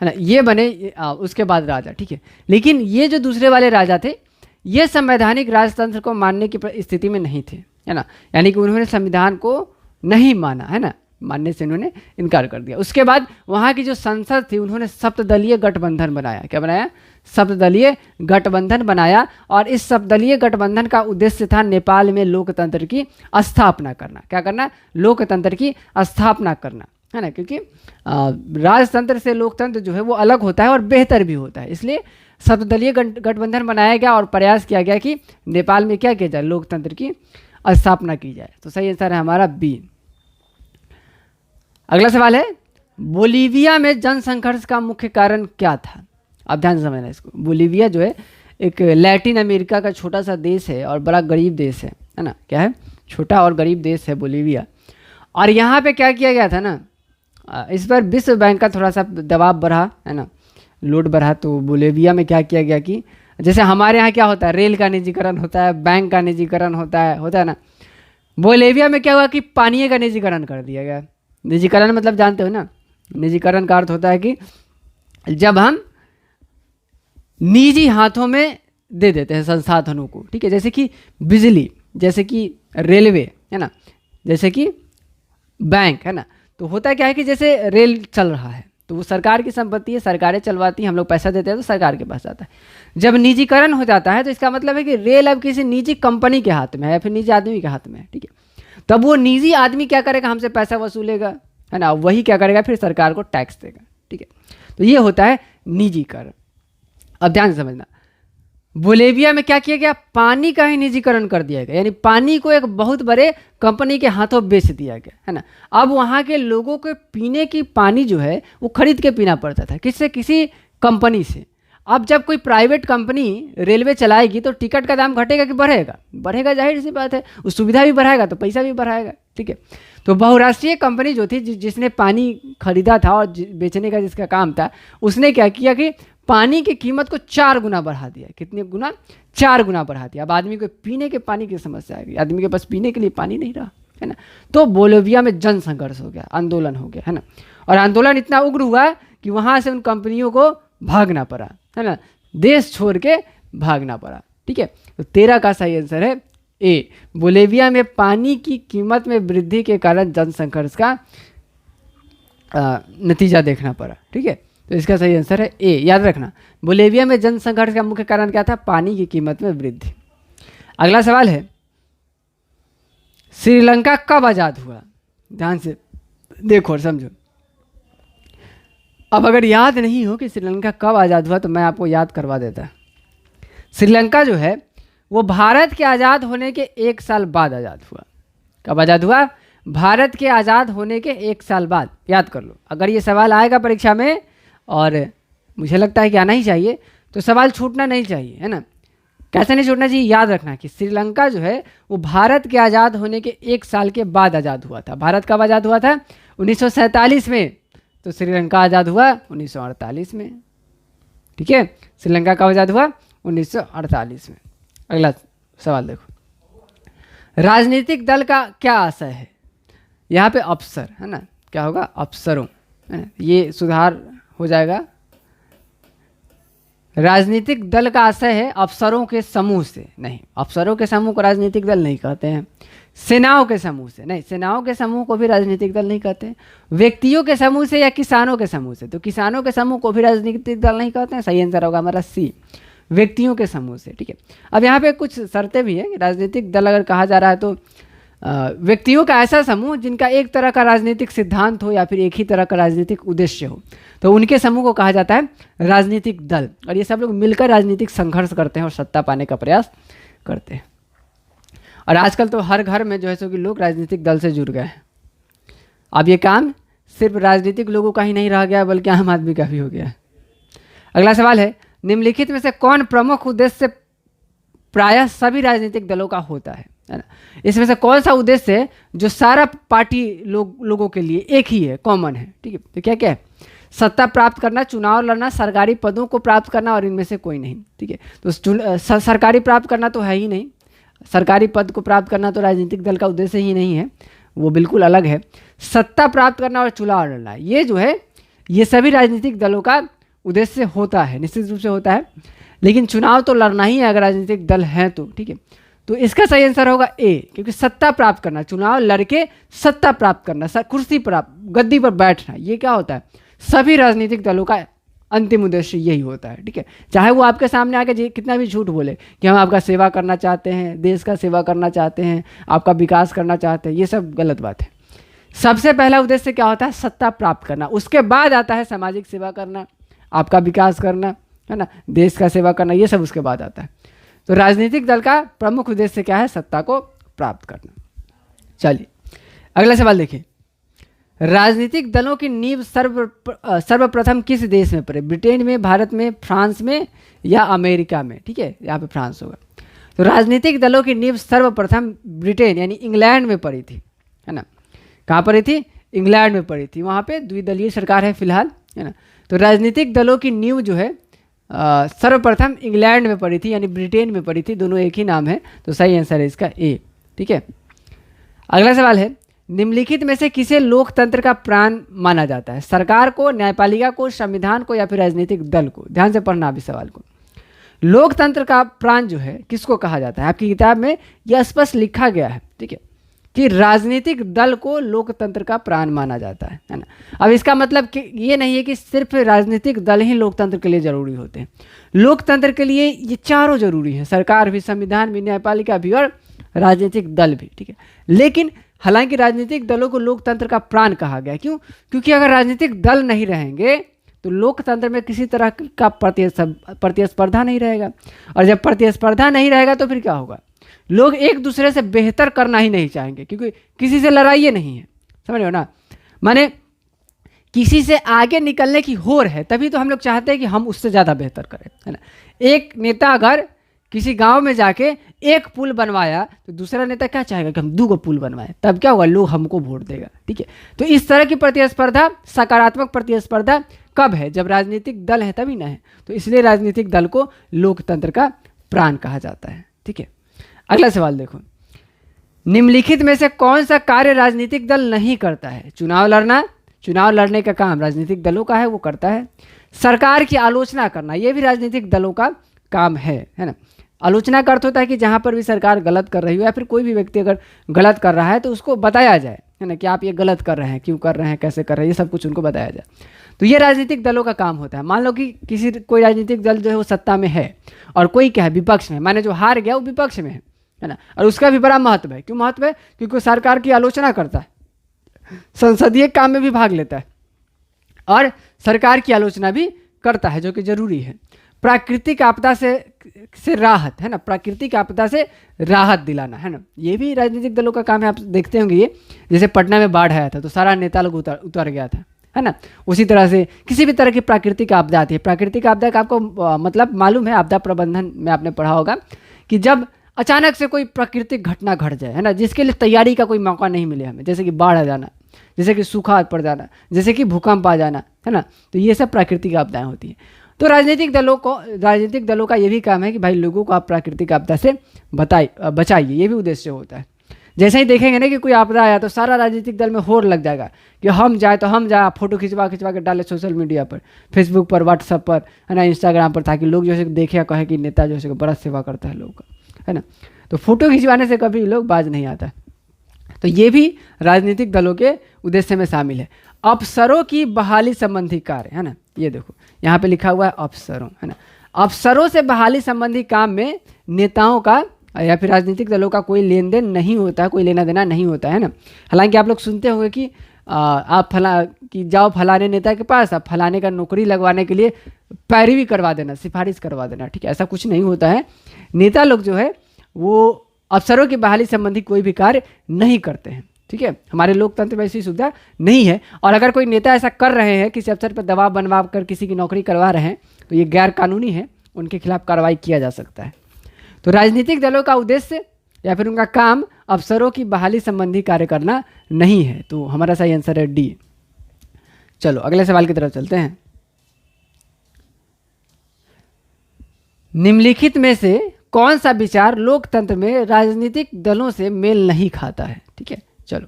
है ना, ये बने उसके बाद राजा। ठीक है, लेकिन ये जो दूसरे वाले राजा थे ये संवैधानिक राजतंत्र को मानने की स्थिति में नहीं थे, है ना, यानी कि उन्होंने संविधान को नहीं माना, है ना, मानने से उन्होंने इनकार कर दिया। उसके बाद वहाँ की जो संसद थी उन्होंने सप्तदलीय गठबंधन बनाया। क्या बनाया? सप्तदलीय गठबंधन बनाया, और इस सप्तदलीय गठबंधन का उद्देश्य था नेपाल में लोकतंत्र की स्थापना करना। क्या करना? लोकतंत्र की स्थापना करना, है ना, क्योंकि राजतंत्र से लोकतंत्र जो है वो अलग होता है और बेहतर भी होता है, इसलिए सप्तदलीय गठबंधन बनाया गया और प्रयास किया गया कि नेपाल में क्या किया जाए, लोकतंत्र की स्थापना की जाए। तो सही आंसर है हमारा बी। अगला सवाल है, बोलीविया में जनसंघर्ष का मुख्य कारण क्या था? आप ध्यान से समझना इसको। बोलीविया जो है एक लैटिन अमेरिका का छोटा सा देश है और बड़ा गरीब देश है ना। क्या है? छोटा और गरीब देश है बोलीविया। और यहाँ पे क्या किया गया था ना, इस पर विश्व बैंक का थोड़ा सा दबाव बढ़ा, है ना, लोड बढ़ा। तो बोलीविया में क्या किया गया कि जैसे हमारे यहाँ क्या होता है, रेल का निजीकरण होता है, बैंक का निजीकरण होता है ना। बोलीविया में क्या हुआ कि पानी का निजीकरण कर दिया गया। निजीकरण मतलब जानते हो ना, निजीकरण का अर्थ होता है कि जब हम निजी हाथों में दे देते हैं संसाधनों को। ठीक है, जैसे कि बिजली, जैसे कि रेलवे, है ना, जैसे कि बैंक, है ना। तो होता क्या है कि जैसे रेल चल रहा है तो वो सरकार की संपत्ति है, सरकारें चलवाती हैं, हम लोग पैसा देते हैं तो सरकार के पास जाता है। जब निजीकरण हो जाता है तो इसका मतलब है कि रेल अब किसी निजी कंपनी के हाथ में है या फिर निजी आदमी के हाथ में है। ठीक है, तब वो निजी आदमी क्या करेगा, हमसे पैसा वसूलेगा, है ना, वही क्या करेगा, फिर सरकार को टैक्स देगा। ठीक है, तो ये होता है निजीकरण। अब ध्यान से समझना, बोलीविया में क्या किया गया, पानी का ही निजीकरण कर दिया गया, यानी पानी को एक बहुत बड़े कंपनी के हाथों बेच दिया गया, है ना। अब वहाँ के लोगों को पीने की पानी जो है वो खरीद के पीना पड़ता था, किससे, किसी कंपनी से। अब जब कोई प्राइवेट कंपनी रेलवे चलाएगी तो टिकट का दाम घटेगा कि बढ़ेगा? बढ़ेगा, जाहिर सी बात है। उस सुविधा भी बढ़ाएगा तो पैसा भी बढ़ाएगा। ठीक है, तो बहुराष्ट्रीय कंपनी जो थी जिसने पानी खरीदा था और बेचने का जिसका काम था, उसने क्या किया कि पानी की कीमत को 4 गुना बढ़ा दिया। कितने गुना? 4 गुना बढ़ा दिया। अब आदमी को पीने के पानी की समस्या आ गई, आदमी के पास पीने के लिए पानी नहीं रहा, है ना। तो बोलिविया में जन संघर्ष हो गया, आंदोलन हो गया, है ना। और आंदोलन इतना उग्र हुआ कि वहाँ से उन कंपनियों को भागना पड़ा, है ना, देश छोड़ के भागना पड़ा। ठीक है, तो 13 का सही आंसर है ए। बोलिविया में पानी की कीमत में वृद्धि के कारण जन संघर्ष का नतीजा देखना पड़ा। ठीक है, तो इसका सही आंसर है ए। याद रखना, बोलिविया में जन संघर्ष का मुख्य कारण क्या था? पानी की कीमत में वृद्धि। अगला सवाल है, श्रीलंका कब आज़ाद हुआ? ध्यान से देखो और समझो। अब अगर याद नहीं हो कि श्रीलंका कब आज़ाद हुआ तो मैं आपको याद करवा देता। श्रीलंका जो है वो भारत के आज़ाद होने के 1 साल बाद आज़ाद हुआ। कब आज़ाद हुआ? भारत के आज़ाद होने के 1 साल बाद। याद कर लो, अगर ये सवाल आएगा परीक्षा में, और मुझे लगता है कि आना ही चाहिए, तो सवाल छूटना नहीं चाहिए, है ना। कैसे नहीं छूटना चाहिए? याद रखना कि श्रीलंका जो है वो भारत के आज़ाद होने के 1 साल के बाद आज़ाद हुआ था। भारत कब आज़ाद हुआ था? 1947 में। तो श्रीलंका आज़ाद हुआ 1948 में। ठीक है, श्रीलंका कब आज़ाद हुआ? 1948 में। अगला सवाल देखो, राजनीतिक दल का क्या आशय है? यहाँ पे अफसर, है ना, क्या होगा? अफसरों, है ना, ये सुधार हो जाएगा। राजनीतिक दल का आशय है अफसरों के समूह से। नहीं, अफसरों के समूह को राजनीतिक दल नहीं कहते हैं। सेनाओं के समूह से, नहीं, सेनाओं के समूह को भी राजनीतिक दल नहीं कहते हैं। व्यक्तियों के समूह से या किसानों के समूह से, तो किसानों के समूह को भी राजनीतिक दल नहीं कहते हैं। सही आंसर होगा हमारा सी, व्यक्तियों के समूह से। ठीक है, अब यहाँ पे कुछ शर्तें भी हैं कि राजनीतिक दल अगर कहा जा रहा है तो व्यक्तियों का ऐसा समूह जिनका एक तरह का राजनीतिक सिद्धांत हो या फिर एक ही तरह का राजनीतिक उद्देश्य हो, तो उनके समूह को कहा जाता है राजनीतिक दल। और ये सब लोग मिलकर राजनीतिक संघर्ष करते हैं और सत्ता पाने का प्रयास करते हैं। और आजकल तो हर घर में जो है सो कि लोग राजनीतिक दल से जुड़ गए हैं। अब ये काम सिर्फ राजनीतिक लोगों का ही नहीं रह गया बल्कि आम आदमी का भी हो गया है। अगला सवाल है, निम्नलिखित में से कौन प्रमुख उद्देश्य प्रायः सभी राजनीतिक दलों का होता है ना। इसमें से कौन सा उद्देश्य है जो सारा पार्टी लोगों के लिए एक ही है, कॉमन है? ठीक है, तो क्या क्या है? सत्ता प्राप्त करना, चुनाव लड़ना, सरकारी पदों को प्राप्त करना, और इनमें से कोई नहीं। ठीक है, तो सरकारी प्राप्त करना तो है ही नहीं। सरकारी पद को प्राप्त करना तो राजनीतिक दल का उद्देश्य ही नहीं है, वो बिल्कुल अलग है। सत्ता प्राप्त करना और चुनाव लड़ना, ये जो है ये सभी राजनीतिक दलों का उद्देश्य होता है, निश्चित रूप से होता है। लेकिन चुनाव तो लड़ना ही है अगर राजनीतिक दल हैं तो। ठीक है, तो इसका सही आंसर होगा ए, क्योंकि सत्ता प्राप्त करना, चुनाव लड़के सत्ता प्राप्त करना, कुर्सी पर, गद्दी पर बैठना, ये क्या होता है? सभी राजनीतिक दलों का अंतिम उद्देश्य यही होता है। ठीक है, चाहे वो आपके सामने आके कितना भी झूठ बोले कि हम आपका सेवा करना चाहते हैं, देश का सेवा करना चाहते हैं, आपका विकास करना चाहते हैं, ये सब गलत बात है। सबसे पहला उद्देश्य क्या होता है? सत्ता प्राप्त करना। उसके बाद आता है सामाजिक सेवा करना, आपका विकास करना, है ना, देश का सेवा करना, ये सब उसके बाद आता है। तो राजनीतिक दल का प्रमुख उद्देश्य क्या है? सत्ता को प्राप्त करना। चलिए अगला सवाल देखिए, राजनीतिक दलों की नींव सर्वप्रथम किस देश में पड़े? ब्रिटेन में, भारत में, फ्रांस में या अमेरिका में? ठीक है, यहाँ पे फ्रांस होगा। तो राजनीतिक दलों की नींव सर्वप्रथम ब्रिटेन यानी इंग्लैंड में पड़ी थी, है ना। कहाँ पड़ी थी? इंग्लैंड में पड़ी थी। वहाँ पे द्विदलीय सरकार है फिलहाल, है ना। तो राजनीतिक दलों की नींव जो है सर्वप्रथम इंग्लैंड में पड़ी थी, यानी ब्रिटेन में पड़ी थी। दोनों एक ही नाम है, तो सही आंसर है इसका ए। ठीक है, अगला सवाल है, निम्नलिखित में से किसे लोकतंत्र का प्राण माना जाता है? सरकार को, न्यायपालिका को, संविधान को या फिर राजनीतिक दल को? ध्यान से पढ़ना अभी सवाल को। लोकतंत्र का प्राण जो है किसको कहा जाता है? आपकी किताब में यह स्पष्ट लिखा गया है, ठीक है, कि राजनीतिक दल को लोकतंत्र का प्राण माना जाता है ना। अब इसका मतलब कि ये नहीं है कि सिर्फ राजनीतिक दल ही लोकतंत्र के लिए जरूरी होते हैं। लोकतंत्र के लिए ये चारों जरूरी हैं, सरकार भी, संविधान भी, न्यायपालिका भी और राजनीतिक दल भी। ठीक है, लेकिन हालांकि राजनीतिक दलों को लोकतंत्र का प्राण कहा गया, क्यों? क्योंकि अगर राजनीतिक दल नहीं रहेंगे तो लोकतंत्र में किसी तरह का प्रतिस्पर्धा नहीं रहेगा, और जब प्रतिस्पर्धा नहीं रहेगा तो फिर क्या होगा? लोग एक दूसरे से बेहतर करना ही नहीं चाहेंगे, क्योंकि किसी से लड़ाई नहीं है, समझ रहे हो ना। माने किसी से आगे निकलने की होड़ है, तभी तो हम लोग चाहते हैं कि हम उससे ज़्यादा बेहतर करें, है ना। एक नेता अगर किसी गांव में जाके एक पुल बनवाया तो दूसरा नेता क्या चाहेगा कि हम 2 पुल बनवाए, तब क्या होगा, लोग हमको वोट देगा। ठीक है, तो इस तरह की प्रतिस्पर्धा, सकारात्मक प्रतिस्पर्धा कब है, जब राजनीतिक दल है तभी ना है। तो इसलिए राजनीतिक दल को लोकतंत्र का प्राण कहा जाता है। ठीक है, अगला सवाल देखो, निम्नलिखित में से कौन सा कार्य राजनीतिक दल नहीं करता है? चुनाव लड़ना, चुनाव लड़ने का काम राजनीतिक दलों का है, वो करता है। सरकार की आलोचना करना, ये भी राजनीतिक दलों का काम है ना। आलोचना का अर्थ होता है कि जहाँ पर भी सरकार गलत कर रही हो या फिर कोई भी व्यक्ति अगर गलत कर रहा है तो उसको बताया जाए, है ना, कि आप ये गलत कर रहे हैं, क्यों कर रहे हैं, कैसे कर रहे हैं, ये सब कुछ उनको बताया जाए। तो ये राजनीतिक दलों का काम होता है। मान लो कि कोई राजनीतिक दल जो है वो सत्ता में है और कोई क्या है, विपक्ष में, माने जो हार गया वो विपक्ष में है ना, और उसका भी बड़ा महत्व है। क्यों महत्व है? क्योंकि वो सरकार की आलोचना करता है, संसदीय काम में भी भाग लेता है और सरकार की आलोचना भी करता है, जो कि जरूरी है। प्राकृतिक आपदा से राहत, है ना, प्राकृतिक आपदा से राहत दिलाना, है ना, ये भी राजनीतिक दलों का काम है। आप देखते होंगे ये, जैसे पटना में बाढ़ आया था तो सारा नेता लोग उतर गया था, है ना। उसी तरह से किसी भी तरह की प्राकृतिक आपदा आती है, प्राकृतिक आपदा का आपको मतलब मालूम है, आपदा प्रबंधन में आपने पढ़ा होगा कि जब अचानक से कोई प्राकृतिक घटना घट जाए, है ना, जिसके लिए तैयारी का कोई मौका नहीं मिले हमें, जैसे कि बाढ़ आ जाना, जैसे कि सूखा पड़ जाना, जैसे कि भूकंप आ जाना, है ना, तो ये सब प्राकृतिक आपदाएं होती हैं। तो राजनीतिक दलों का ये भी काम है कि भाई लोगों को आप प्राकृतिक आपदा से बचाइए, ये भी उद्देश्य होता है। जैसे ही देखेंगे ना कि कोई आपदा आया तो सारा राजनीतिक दल में होड़ लग जाएगा कि हम जाए तो हम जाए, फोटो खिंचवा के डाले सोशल मीडिया पर, फेसबुक पर, व्हाट्सएप पर, है ना, इंस्टाग्राम पर, ताकि लोग जो है देखे या कहे कि नेता जो है बड़ा सेवा करता है लोगों का, है ना। तो फोटो खिंचवाने से कभी लोग बाज नहीं आता। तो ये भी राजनीतिक दलों के उद्देश्य में शामिल है। अफसरों की बहाली संबंधी कार्य, है ना, ये देखो यहाँ पे लिखा हुआ है अफसरों, है ना। अफसरों से बहाली संबंधी काम में नेताओं का या फिर राजनीतिक दलों का कोई लेन देन नहीं होता, कोई लेना देना नहीं होता, है ना। हालांकि आप लोग सुनते होंगे कि आप जाओ फलाने नेता के पास, आप फलाने का नौकरी लगवाने के लिए पैरवी करवा देना, सिफारिश करवा देना, ठीक है, ऐसा कुछ नहीं होता है। नेता लोग जो है वो अफसरों की बहाली संबंधी कोई भी कार्य नहीं करते हैं, ठीक है। हमारे लोकतंत्र में ऐसी सुविधा नहीं है, और अगर कोई नेता ऐसा कर रहे हैं, किसी अफसर पर दबाव बनवा कर किसी की नौकरी करवा रहे हैं, तो ये गैर कानूनी है, उनके खिलाफ कार्रवाई किया जा सकता है। तो राजनीतिक दलों का उद्देश्य या फिर उनका काम अफसरों की बहाली संबंधी कार्य करना नहीं है। तो हमारा सही आंसर है डी। चलो अगले सवाल की तरफ चलते हैं। निम्नलिखित में से कौन सा विचार लोकतंत्र में राजनीतिक दलों से मेल नहीं खाता है? ठीक है, चलो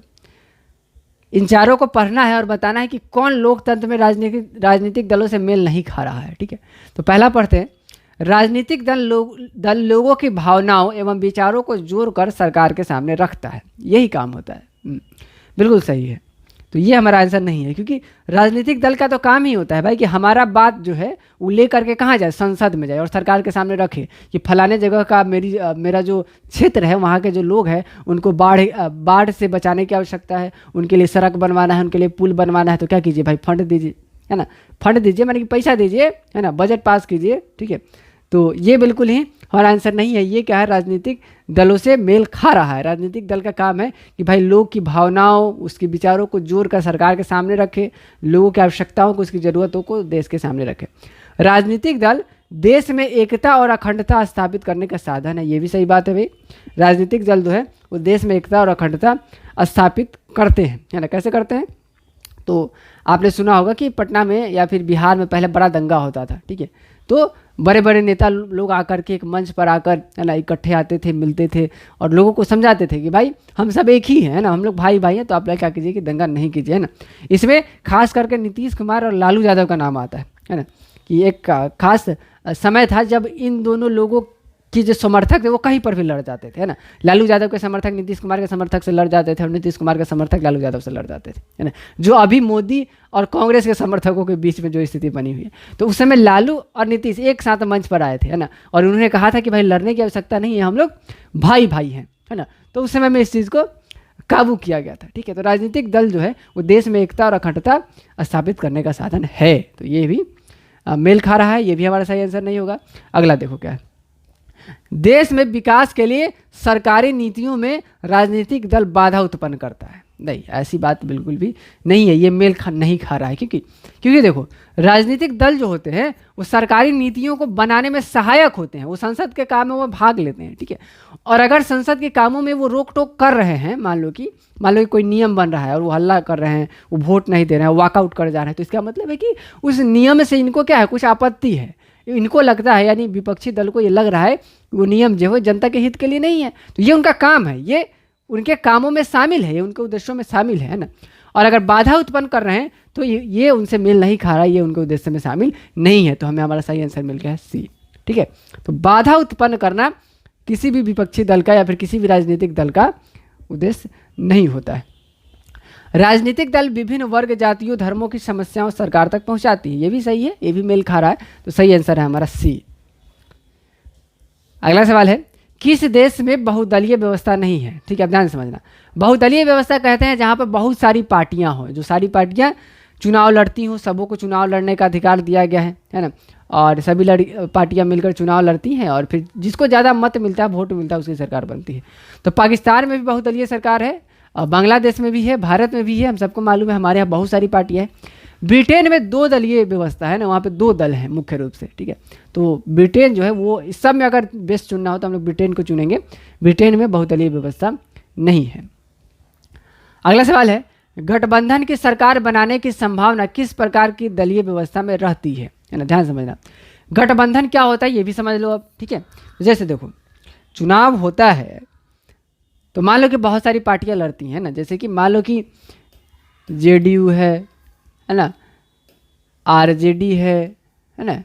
इन चारों को पढ़ना है और बताना है कि कौन लोकतंत्र में राजनीतिक दलों से मेल नहीं खा रहा है। ठीक है, तो पहला पढ़ते हैं। राजनीतिक दल लोगों की भावनाओं एवं विचारों को जोड़कर सरकार के सामने रखता है, यही काम होता है। बिल्कुल सही है। तो ये हमारा आंसर नहीं है, क्योंकि राजनीतिक दल का तो काम ही होता है भाई कि हमारा बात जो है वो ले करके कहाँ जाए, संसद में जाए और सरकार के सामने रखे कि फलाने जगह का मेरा जो क्षेत्र है वहाँ के जो लोग हैं उनको बाढ़ से बचाने की आवश्यकता है, उनके लिए सड़क बनवाना है, उनके लिए पुल बनवाना है। तो क्या कीजिए भाई, फंड दीजिए, है ना, फंड दीजिए, माने कि पैसा दीजिए, है ना, बजट पास कीजिए। ठीक है, तो ये बिल्कुल ही हमारा आंसर नहीं है। ये क्या है, राजनीतिक दलों से मेल खा रहा है। राजनीतिक दल का काम है कि भाई लोग की भावनाओं, उसके विचारों को जोड़कर सरकार के सामने रखे, लोगों की आवश्यकताओं को, उसकी ज़रूरतों को देश के सामने रखे। राजनीतिक दल देश में एकता और अखंडता स्थापित करने का साधन है, ये भी सही बात है भाई। राजनीतिक दल जो है वो देश में एकता और अखंडता स्थापित करते हैं, है ना। कैसे करते हैं? तो आपने सुना होगा कि पटना में या फिर बिहार में पहले बड़ा दंगा होता था, ठीक है, तो बड़े बड़े नेता लोग आकर के एक मंच पर आकर, है ना, इकट्ठे आते थे, मिलते थे और लोगों को समझाते थे कि भाई हम सब एक ही हैं, है ना, हम लोग भाई भाई हैं, तो आप लोग क्या कीजिए कि दंगा नहीं कीजिए, है ना। इसमें खास करके नीतीश कुमार और लालू यादव का नाम आता है ना, कि एक खास समय था जब इन दोनों लोगों कि जो समर्थक थे वो कहीं पर भी लड़ जाते थे, है ना। लालू यादव के समर्थक नीतीश कुमार के समर्थक से लड़ जाते थे और नीतीश कुमार के समर्थक लालू यादव से लड़ जाते थे, है ना। जो अभी मोदी और कांग्रेस के समर्थकों के बीच में जो स्थिति बनी हुई है, तो उस समय लालू और नीतीश एक साथ मंच पर आए थे, है ना, और उन्होंने कहा था कि भाई लड़ने की आवश्यकता नहीं है, हम लोग भाई भाई हैं, है ना। तो उस समय में इस चीज़ को काबू किया गया था। ठीक है, तो राजनीतिक दल जो है वो देश में एकता और अखंडता स्थापित करने का साधन है। तो ये भी मेल खा रहा है, ये भी हमारा सही आंसर नहीं होगा। अगला देखो क्या है। देश में विकास के लिए सरकारी नीतियों में राजनीतिक दल बाधा उत्पन्न करता है। नहीं, ऐसी बात बिल्कुल भी नहीं है, ये मेल नहीं खा रहा है। क्योंकि देखो, राजनीतिक दल जो होते हैं वो सरकारी नीतियों को बनाने में सहायक होते हैं, वो संसद के काम में वो भाग लेते हैं, ठीक है। और अगर संसद के कामों में वो रोक टोक कर रहे हैं, मान लो कि कोई नियम बन रहा है और वो हल्ला कर रहे हैं, वो वोट नहीं दे रहे हैं, वॉकआउट कर जा रहे हैं, तो इसका मतलब है कि उस नियम से इनको क्या है, कुछ आपत्ति है। इनको लगता है, यानी विपक्षी दल को ये लग रहा है कि वो नियम जो है जनता के हित के लिए नहीं है, तो ये उनका काम है, ये उनके कामों में शामिल है, ये उनके उद्देश्यों में शामिल है ना। और अगर बाधा उत्पन्न कर रहे हैं तो ये उनसे मेल नहीं खा रहा है, ये उनके उद्देश्य में शामिल नहीं है, तो हमें हमारा सही आंसर मिल गया है सी, ठीक है। तो बाधा उत्पन्न करना किसी भी विपक्षी दल का या फिर किसी भी राजनीतिक दल का उद्देश्य नहीं होता है। राजनीतिक दल विभिन्न वर्ग, जातियों, धर्मों की समस्याओं सरकार तक पहुंचाती है, ये भी सही है, ये भी मेल खा रहा है, तो सही आंसर है हमारा सी। अगला सवाल है, किस देश में बहुदलीय व्यवस्था नहीं है? ठीक है, अब ध्यान समझना। बहुदलीय व्यवस्था कहते हैं जहां पर बहुत सारी पार्टियां हो, जो सारी पार्टियां चुनाव लड़ती हों, सबों को चुनाव लड़ने का अधिकार दिया गया है ना, और सभी पार्टियां मिलकर चुनाव लड़ती हैं और फिर जिसको ज़्यादा मत मिलता है, वोट मिलता है, उसकी सरकार बनती है। तो पाकिस्तान में भी बहुदलीय सरकार है, और बांग्लादेश में भी है, भारत में भी है, हम सबको मालूम है, हमारे यहाँ बहुत सारी पार्टियाँ हैं। ब्रिटेन में 2 दलीय व्यवस्था है ना, वहाँ पे 2 दल हैं मुख्य रूप से, ठीक है। तो ब्रिटेन जो है वो इस सब में अगर बेस्ट चुनना हो तो हम लोग ब्रिटेन को चुनेंगे, ब्रिटेन में बहुदलीय व्यवस्था नहीं है। अगला सवाल है, गठबंधन की सरकार बनाने की संभावना किस प्रकार की दलीय व्यवस्था में रहती है ना, ध्यान समझना। गठबंधन क्या होता है ये भी समझ लो अब, ठीक है। जैसे देखो, चुनाव होता है तो मान लो कि बहुत सारी पार्टियां लड़ती हैं ना, जैसे कि मान लो कि जेडीयू है ना, आरजेडी है ना,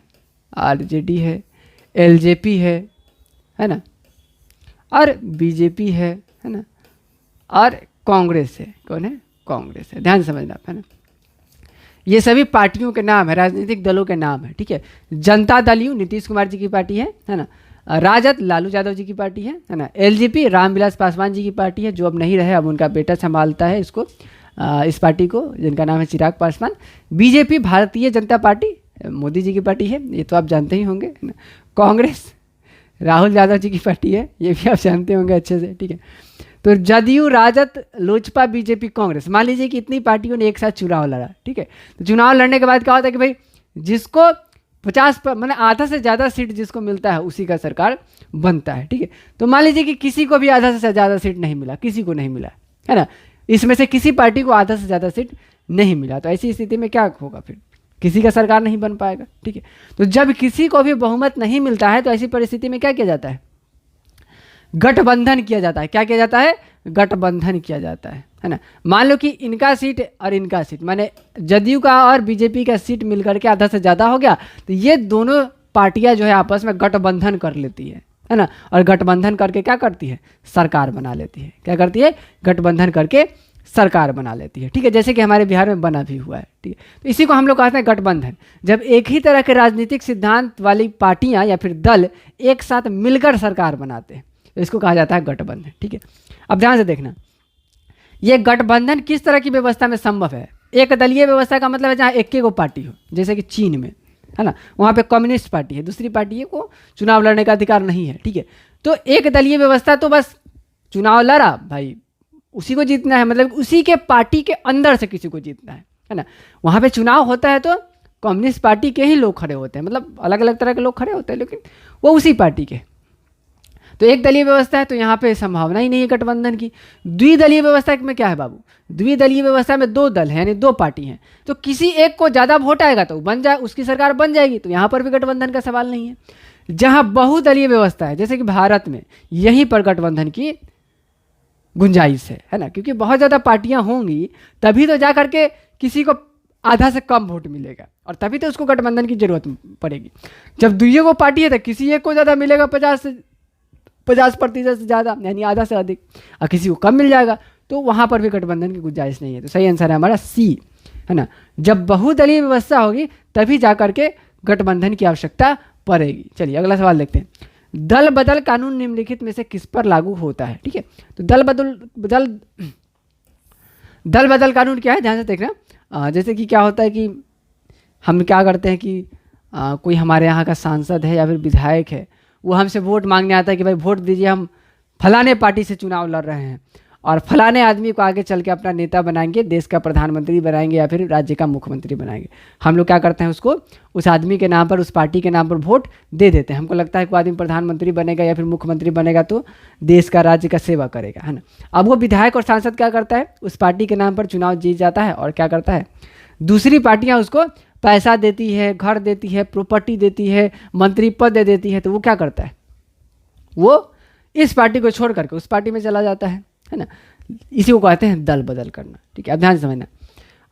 आरजेडी है, एलजेपी है ना, और बीजेपी है ना, और कांग्रेस है। कौन है? कांग्रेस है। ध्यान समझना, है ना। ये सभी पार्टियों के नाम है, राजनीतिक दलों के नाम है, ठीक है। जनता दल यू नीतीश कुमार जी की पार्टी है ना। राजद लालू यादव जी की पार्टी है ना। एलजेपी रामविलास पासवान जी की पार्टी है, जो अब नहीं रहे, अब उनका बेटा संभालता है इसको, इस पार्टी को, जिनका नाम है चिराग पासवान। बीजेपी भारतीय जनता पार्टी मोदी जी की पार्टी है, ये तो आप जानते ही होंगे ना। कांग्रेस राहुल यादव जी की पार्टी है, ये भी आप जानते होंगे अच्छे से, ठीक है। तो जदयू, राजद, लोजपा, बीजेपी, कांग्रेस, मान लीजिए कि इतनी पार्टियों ने एक साथ चुनाव लड़ा, ठीक है। तो चुनाव लड़ने के बाद क्या होता है कि भाई जिसको 50 मतलब आधा से ज़्यादा सीट जिसको मिलता है उसी का सरकार बनता है, ठीक है। तो मान लीजिए कि किसी को भी आधा से ज़्यादा सीट नहीं मिला, किसी को नहीं मिला, है ना, इसमें से किसी पार्टी को आधा से ज़्यादा सीट नहीं मिला, तो ऐसी स्थिति में क्या होगा? फिर किसी का सरकार नहीं बन पाएगा, ठीक है। तो जब किसी को भी बहुमत नहीं मिलता है तो ऐसी परिस्थिति में क्या किया जाता है? गठबंधन किया जाता है। क्या किया जाता है? गठबंधन किया जाता है ना। मान लो कि इनका सीट और इनका सीट, माने जदयू का और बीजेपी का सीट मिलकर के आधा से ज़्यादा हो गया, तो ये दोनों पार्टियां जो है आपस में गठबंधन कर लेती है ना। और गठबंधन करके क्या करती है? सरकार बना लेती है। क्या करती है? गठबंधन करके सरकार बना लेती है, ठीक है। जैसे कि हमारे बिहार में बना भी हुआ है, ठीक है। तो इसी को हम लोग कहते हैं गठबंधन। जब एक ही तरह के राजनीतिक सिद्धांत वाली पार्टियां या फिर दल एक साथ मिलकर सरकार बनाते हैं, तो इसको कहा जाता है गठबंधन, ठीक है। अब ध्यान से देखना, ये गठबंधन किस तरह की व्यवस्था में संभव है? एक दलीय व्यवस्था का मतलब है जहाँ एक ही को पार्टी हो, जैसे कि चीन में, है ना, वहाँ पे कम्युनिस्ट पार्टी है, दूसरी पार्टी को चुनाव लड़ने का अधिकार नहीं है, ठीक है। तो एक दलीय व्यवस्था तो बस चुनाव लड़ा भाई, उसी को जीतना है, मतलब उसी के पार्टी के अंदर से किसी को जीतना है ना। वहाँ पे चुनाव होता है तो कम्युनिस्ट पार्टी के ही लोग खड़े होते हैं, मतलब अलग अलग तरह के लोग खड़े होते हैं, लेकिन वो उसी पार्टी के। तो एक दलीय व्यवस्था है तो यहाँ पे संभावना ही नहीं है गठबंधन की। द्विदलीय व्यवस्था में क्या है बाबू? द्विदलीय व्यवस्था में 2 दल हैं, यानी 2 पार्टी हैं, तो किसी एक को ज़्यादा वोट आएगा तो बन जाए, उसकी सरकार बन जाएगी, तो यहाँ पर भी गठबंधन का सवाल नहीं है। जहाँ बहुदलीय व्यवस्था है, जैसे कि भारत में, यहीं पर गठबंधन की गुंजाइश है ना, क्योंकि बहुत ज़्यादा पार्टियां होंगी तभी तो जा करके किसी को आधा से कम वोट मिलेगा, और तभी तो उसको गठबंधन की जरूरत पड़ेगी। जब दुइयों को पार्टी है तो किसी एक को ज़्यादा मिलेगा, 50% से ज़्यादा, यानी आधा से अधिक, और किसी को कम मिल जाएगा, तो वहाँ पर भी गठबंधन की गुंजाइश नहीं है। तो सही आंसर है हमारा सी, है ना। जब बहुदलीय व्यवस्था होगी तभी जा करके गठबंधन की आवश्यकता पड़ेगी। चलिए अगला सवाल देखते हैं। दल बदल कानून निम्नलिखित में से किस पर लागू होता है? ठीक है, तो दल बदल कानून क्या है, ध्यान से देखना। जैसे कि क्या होता है कि हम क्या करते हैं कि कोई हमारे यहाँ का सांसद है या फिर विधायक है, वो हमसे वोट मांगने आता है कि भाई वोट दीजिए, हम फलाने पार्टी से चुनाव लड़ रहे हैं, और फलाने आदमी को आगे चल के अपना नेता बनाएंगे, देश का प्रधानमंत्री बनाएंगे या फिर राज्य का मुख्यमंत्री बनाएंगे। हम लोग क्या करते हैं, उसको उस आदमी के नाम पर, उस पार्टी के नाम पर वोट दे देते हैं। हमको लगता है कि वो आदमी प्रधानमंत्री बनेगा या फिर मुख्यमंत्री बनेगा तो देश का, राज्य का सेवा करेगा, है ना। अब वो विधायक और सांसद क्या करता है, उस पार्टी के नाम पर चुनाव जीत जाता है और क्या करता है, दूसरी पार्टियां उसको पैसा देती है, घर देती है, प्रॉपर्टी देती है, मंत्री पद दे देती है, तो वो क्या करता है, वो इस पार्टी को छोड़ करके उस पार्टी में चला जाता है ना। इसी को कहते हैं दल बदल करना, ठीक है। अब ध्यान से समझना,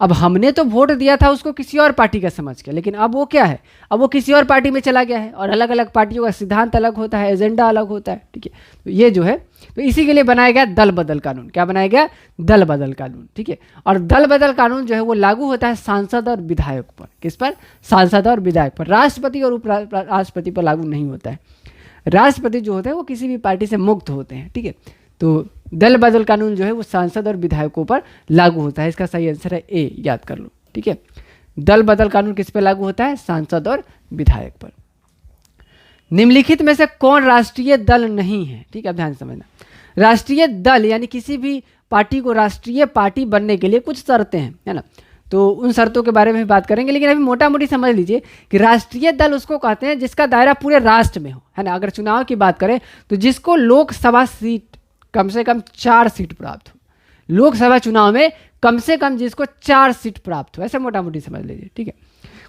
अब हमने तो वोट दिया था उसको किसी और पार्टी का समझ के, लेकिन अब वो क्या है, अब वो किसी और पार्टी में चला गया है और अलग अलग पार्टियों का सिद्धांत अलग होता है, एजेंडा अलग होता है, ठीक है। तो ये जो है, तो इसी के लिए बनाया गया दल बदल कानून। क्या बनाया गया, दल बदल कानून, ठीक है। और दल बदल कानून जो है वो लागू होता है सांसद और विधायक पर। किस पर, सांसद और विधायक पर। राष्ट्रपति और उपराष्ट्रपति पर लागू नहीं होता है। राष्ट्रपति जो होते हैं वो किसी भी पार्टी से मुक्त होते हैं, ठीक है। तो दल बदल कानून जो है वो सांसद और विधायकों पर लागू होता है। इसका सही आंसर है ए, याद कर लो, ठीक है। दल बदल कानून किस पे लागू होता है, सांसद और विधायक पर। निम्नलिखित में से कौन राष्ट्रीय दल नहीं है, ठीक है। अब ध्यान समझना, राष्ट्रीय दल यानी किसी भी पार्टी को राष्ट्रीय पार्टी बनने के लिए कुछ शर्तें हैं, है ना। तो उन शर्तों के बारे में भी बात करेंगे, लेकिन अभी मोटा मोटी समझ लीजिए कि राष्ट्रीय दल उसको कहते हैं जिसका दायरा पूरे राष्ट्र में हो, है ना। अगर चुनाव की बात करें तो जिसको लोकसभा सीट कम से कम 4 सीट प्राप्त हो, लोकसभा चुनाव में कम से कम जिसको 4 सीट प्राप्त हो, ऐसे मोटा मोटी समझ लीजिए, ठीक है।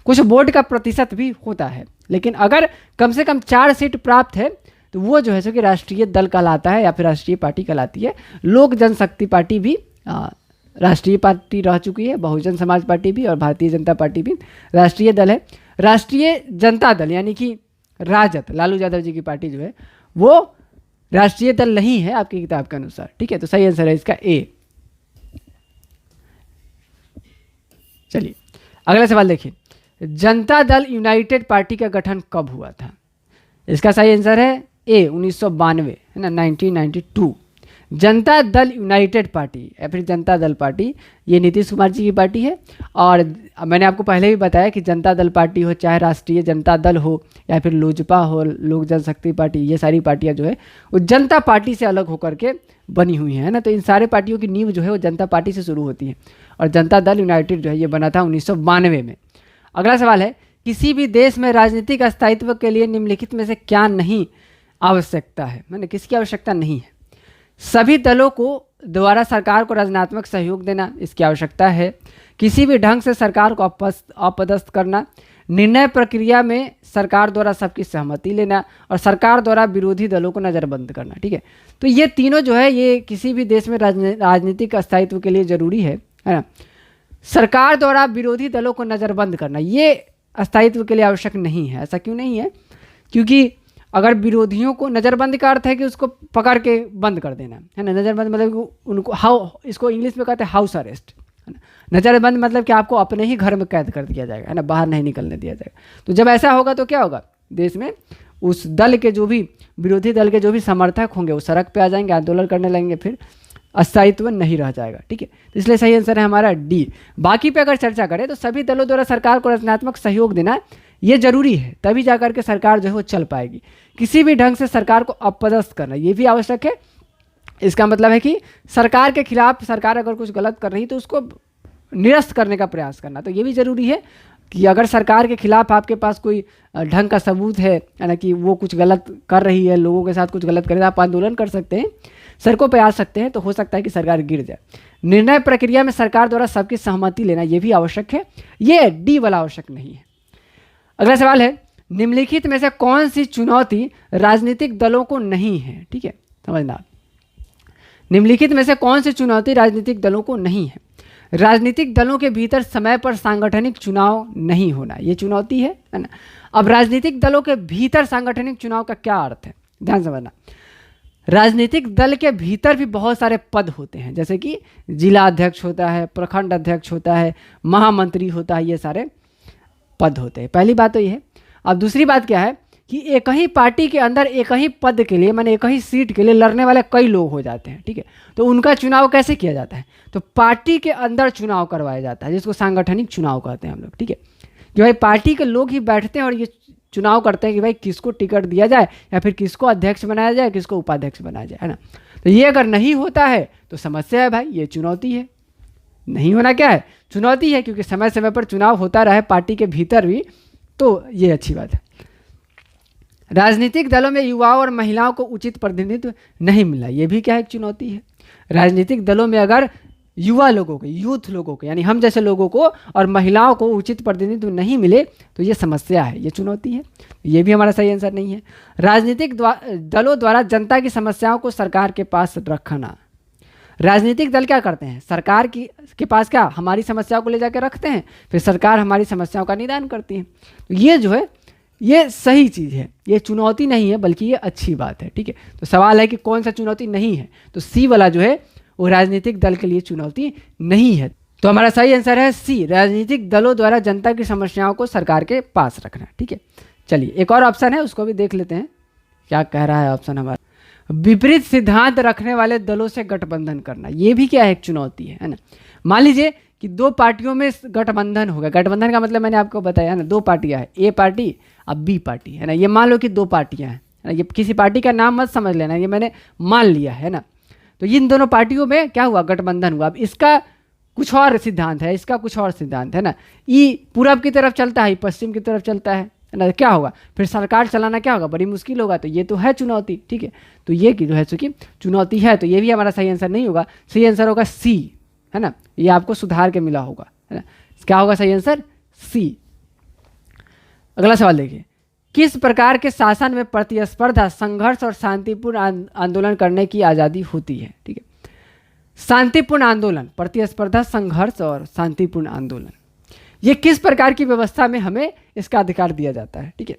कुछ वोट का प्रतिशत भी होता है, लेकिन अगर कम से कम 4 सीट प्राप्त है तो वो जो है सो कि राष्ट्रीय दल कहलाता है या फिर राष्ट्रीय पार्टी कहलाती है। लोक जनशक्ति पार्टी भी राष्ट्रीय पार्टी रह चुकी है, बहुजन समाज पार्टी भी और भारतीय जनता पार्टी भी राष्ट्रीय दल है। राष्ट्रीय जनता दल यानी कि राजद, लालू यादव जी की पार्टी जो है वो राष्ट्रीय दल नहीं है आपकी किताब के अनुसार, ठीक है। तो सही आंसर है इसका ए। चलिए अगला सवाल देखिए, जनता दल यूनाइटेड पार्टी का गठन कब हुआ था। इसका सही आंसर है ए, 1992, है ना, 1992। जनता दल यूनाइटेड पार्टी या फिर जनता दल पार्टी, ये नीतीश कुमार जी की पार्टी है। और मैंने आपको पहले भी बताया कि जनता दल पार्टी हो, चाहे राष्ट्रीय जनता दल हो या फिर लोजपा हो, लोक जनशक्ति पार्टी, ये सारी पार्टियां जो है वो जनता पार्टी से अलग होकर के बनी हुई हैं, है ना। तो इन सारे पार्टियों की नींव जो है वो जनता पार्टी से शुरू होती है और जनता दल यूनाइटेड जो है ये बना था 1992 में। अगला सवाल है, किसी भी देश में राजनीतिक स्थायित्व के लिए निम्नलिखित में से क्या नहीं आवश्यकता है, मैंने किसकी आवश्यकता नहीं है। सभी दलों को द्वारा सरकार को रचनात्मक सहयोग देना, इसकी आवश्यकता है। किसी भी ढंग से सरकार को अपदस्थ करना, निर्णय प्रक्रिया में सरकार द्वारा सबकी सहमति लेना और सरकार द्वारा विरोधी दलों को नज़रबंद करना, ठीक है। तो ये तीनों जो है ये किसी भी देश में राजनीतिक स्थायित्व के लिए जरूरी है ना। सरकार द्वारा विरोधी दलों को नज़रबंद करना ये स्थायित्व के लिए आवश्यक नहीं है। ऐसा क्यों नहीं है, क्योंकि अगर विरोधियों को, नज़रबंद का अर्थ है कि उसको पकड़ के बंद कर देना, है ना। नज़रबंद मतलब उनको इसको इंग्लिश में कहते हैं हाउस अरेस्ट, है ना। नज़रबंद मतलब कि आपको अपने ही घर में कैद कर दिया जाएगा, है ना, बाहर नहीं निकलने दिया जाएगा। तो जब ऐसा होगा तो क्या होगा, देश में उस दल के जो भी, विरोधी दल के जो भी समर्थक होंगे वो सड़क पे आ जाएंगे, आंदोलन करने लगेंगे, फिर स्थायित्व नहीं रह जाएगा, ठीक है। तो इसलिए सही आंसर है हमारा डी। बाकी पे अगर चर्चा करें तो सभी दलों द्वारा सरकार को रचनात्मक सहयोग देना ये जरूरी है, तभी जाकर के सरकार जो है वो चल पाएगी। किसी भी ढंग से सरकार को अपदस्थ करना ये भी आवश्यक है। इसका मतलब है कि सरकार के खिलाफ, सरकार अगर कुछ गलत कर रही तो उसको निरस्त करने का प्रयास करना, तो ये भी जरूरी है कि अगर सरकार के खिलाफ आपके पास कोई ढंग का सबूत है ना कि वो कुछ गलत कर रही है, लोगों के साथ कुछ गलत करे, आप आंदोलन कर सकते हैं, सड़कों पे आ सकते हैं, तो हो सकता है कि सरकार गिर जाए। निर्णय प्रक्रिया में सरकार द्वारा सबकी सहमति लेना ये भी आवश्यक है, ये डी वाला आवश्यक नहीं है। अगला सवाल है, निम्नलिखित में से कौन सी चुनौती राजनीतिक दलों को नहीं है, ठीक है, समझना। निम्नलिखित में से कौन सी चुनौती राजनीतिक दलों को नहीं है। राजनीतिक दलों के भीतर समय पर सांगठनिक चुनाव नहीं होना, ये चुनौती है ना। अब राजनीतिक दलों के भीतर सांगठनिक चुनाव का क्या अर्थ है, ध्यान समझना। राजनीतिक दल के भीतर भी बहुत सारे पद होते हैं, जैसे कि जिला अध्यक्ष होता है, प्रखंड अध्यक्ष होता है, महामंत्री होता है, ये सारे पद होते हैं। पहली बात तो ये है। अब दूसरी बात क्या है कि एक ही पार्टी के अंदर एक ही पद के लिए, माने एक ही सीट के लिए लड़ने वाले कई लोग हो जाते हैं, ठीक है। तो उनका चुनाव कैसे किया जाता है, तो पार्टी के अंदर चुनाव करवाया जाता है, जिसको सांगठनिक चुनाव कहते हैं हम लोग, ठीक है। कि भाई पार्टी के लोग ही बैठते हैं और ये चुनाव करते हैं कि भाई किसको टिकट दिया जाए या फिर किसको अध्यक्ष बनाया जाए, किसको उपाध्यक्ष बनाया जाए, है ना। तो ये अगर नहीं होता है तो समस्या है भाई, ये चुनौती है। नहीं होना क्या है, चुनौती है, क्योंकि समय समय पर चुनाव होता रहे पार्टी के भीतर भी, तो ये अच्छी बात है। राजनीतिक दलों में युवाओं और महिलाओं को उचित प्रतिनिधित्व नहीं मिला, ये भी क्या है, एक चुनौती है। राजनीतिक दलों में अगर युवा लोगों को, यूथ लोगों को, यानी हम जैसे लोगों को और महिलाओं को उचित प्रतिनिधित्व नहीं मिले तो ये समस्या है, ये चुनौती है। ये भी हमारा सही आंसर नहीं है। राजनीतिक दलों द्वारा जनता की समस्याओं को सरकार के पास रखना। राजनीतिक दल क्या करते हैं, सरकार के पास क्या हमारी समस्याओं को ले जाकर रखते हैं, फिर सरकार हमारी समस्याओं का निदान करती है। तो ये जो है ये सही चीज़ है, ये चुनौती नहीं है बल्कि ये अच्छी बात है। ठीक है, तो सवाल है कि कौन सा चुनौती नहीं है, तो सी वाला जो है वो राजनीतिक दल के लिए चुनौती नहीं है। तो हमारा सही आंसर है सी, राजनीतिक दलों द्वारा जनता की समस्याओं को सरकार के पास रखना। ठीक है, चलिए एक और ऑप्शन है उसको भी देख लेते हैं क्या कह रहा है ऑप्शन हमारा। विपरीत सिद्धांत रखने वाले दलों से गठबंधन करना, ये भी क्या है, एक चुनौती है ना। मान लीजिए कि दो पार्टियों में गठबंधन हो गया, गठबंधन का मतलब मैंने आपको बताया ना, दो पार्टियां हैं, ए पार्टी अब बी पार्टी, है ना। ये मान लो कि दो पार्टियां हैं, है ना, ये किसी पार्टी का नाम मत समझ लेना, ये मैंने मान लिया है ना। तो इन दोनों पार्टियों में क्या हुआ, गठबंधन हुआ। अब इसका कुछ और सिद्धांत है, इसका कुछ और सिद्धांत है ना। ई पूरब की तरफ चलता है, पश्चिम की तरफ चलता है ना। क्या होगा फिर, सरकार चलाना क्या होगा, बड़ी मुश्किल होगा। तो ये तो है चुनौती। ठीक है, तो ये जो है चूंकि चुनौती है तो ये भी हमारा सही आंसर नहीं होगा। सही आंसर होगा सी, है ना। ये आपको सुधार के मिला होगा, है ना। क्या होगा सही आंसर, सी। अगला सवाल देखिए, किस प्रकार के शासन में प्रतिस्पर्धा, संघर्ष और शांतिपूर्ण आंदोलन करने की आज़ादी होती है। ठीक है, शांतिपूर्ण आंदोलन, प्रतिस्पर्धा, संघर्ष और शांतिपूर्ण आंदोलन, ये किस प्रकार की व्यवस्था में हमें इसका अधिकार दिया जाता है। ठीक है,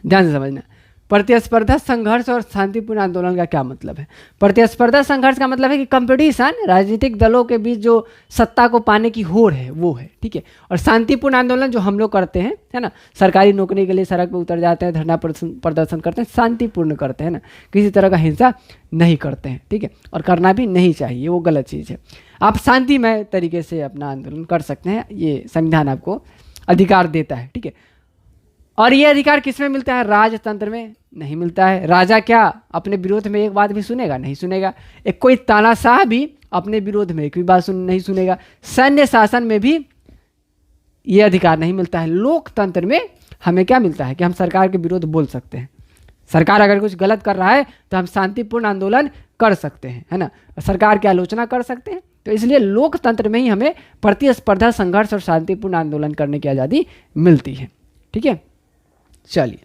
ध्यान से समझना। प्रतिस्पर्धा, संघर्ष और शांतिपूर्ण आंदोलन का क्या मतलब है। प्रतिस्पर्धा संघर्ष का मतलब है कि कंपटीशन, राजनीतिक दलों के बीच जो सत्ता को पाने की होड़ है वो है। ठीक है, और शांतिपूर्ण आंदोलन जो हम लोग करते हैं, है ना, सरकारी नौकरी के लिए सड़क पर उतर जाते हैं, धरना प्रदर्शन करते हैं, शांतिपूर्ण करते हैं ना, किसी तरह का हिंसा नहीं करते हैं। ठीक है, और करना भी नहीं चाहिए, वो गलत चीज़ है। आप शांतिमय तरीके से अपना आंदोलन कर सकते हैं, ये संविधान आपको अधिकार देता है। ठीक है, और ये अधिकार किसमें मिलता है, राजतंत्र में नहीं मिलता है। राजा क्या अपने विरोध में एक बात भी सुनेगा, नहीं सुनेगा। एक कोई तानाशाह भी अपने विरोध में एक भी बात नहीं सुनेगा। सैन्य शासन में भी ये अधिकार नहीं मिलता है। लोकतंत्र में हमें क्या मिलता है कि हम सरकार के विरोध बोल सकते हैं। सरकार अगर कुछ गलत कर रहा है तो हम शांतिपूर्ण आंदोलन कर सकते हैं, है ना, सरकार की आलोचना कर सकते हैं। तो इसलिए लोकतंत्र में ही हमें प्रतिस्पर्धा, संघर्ष और शांतिपूर्ण आंदोलन करने की आज़ादी मिलती है। ठीक है, चलिए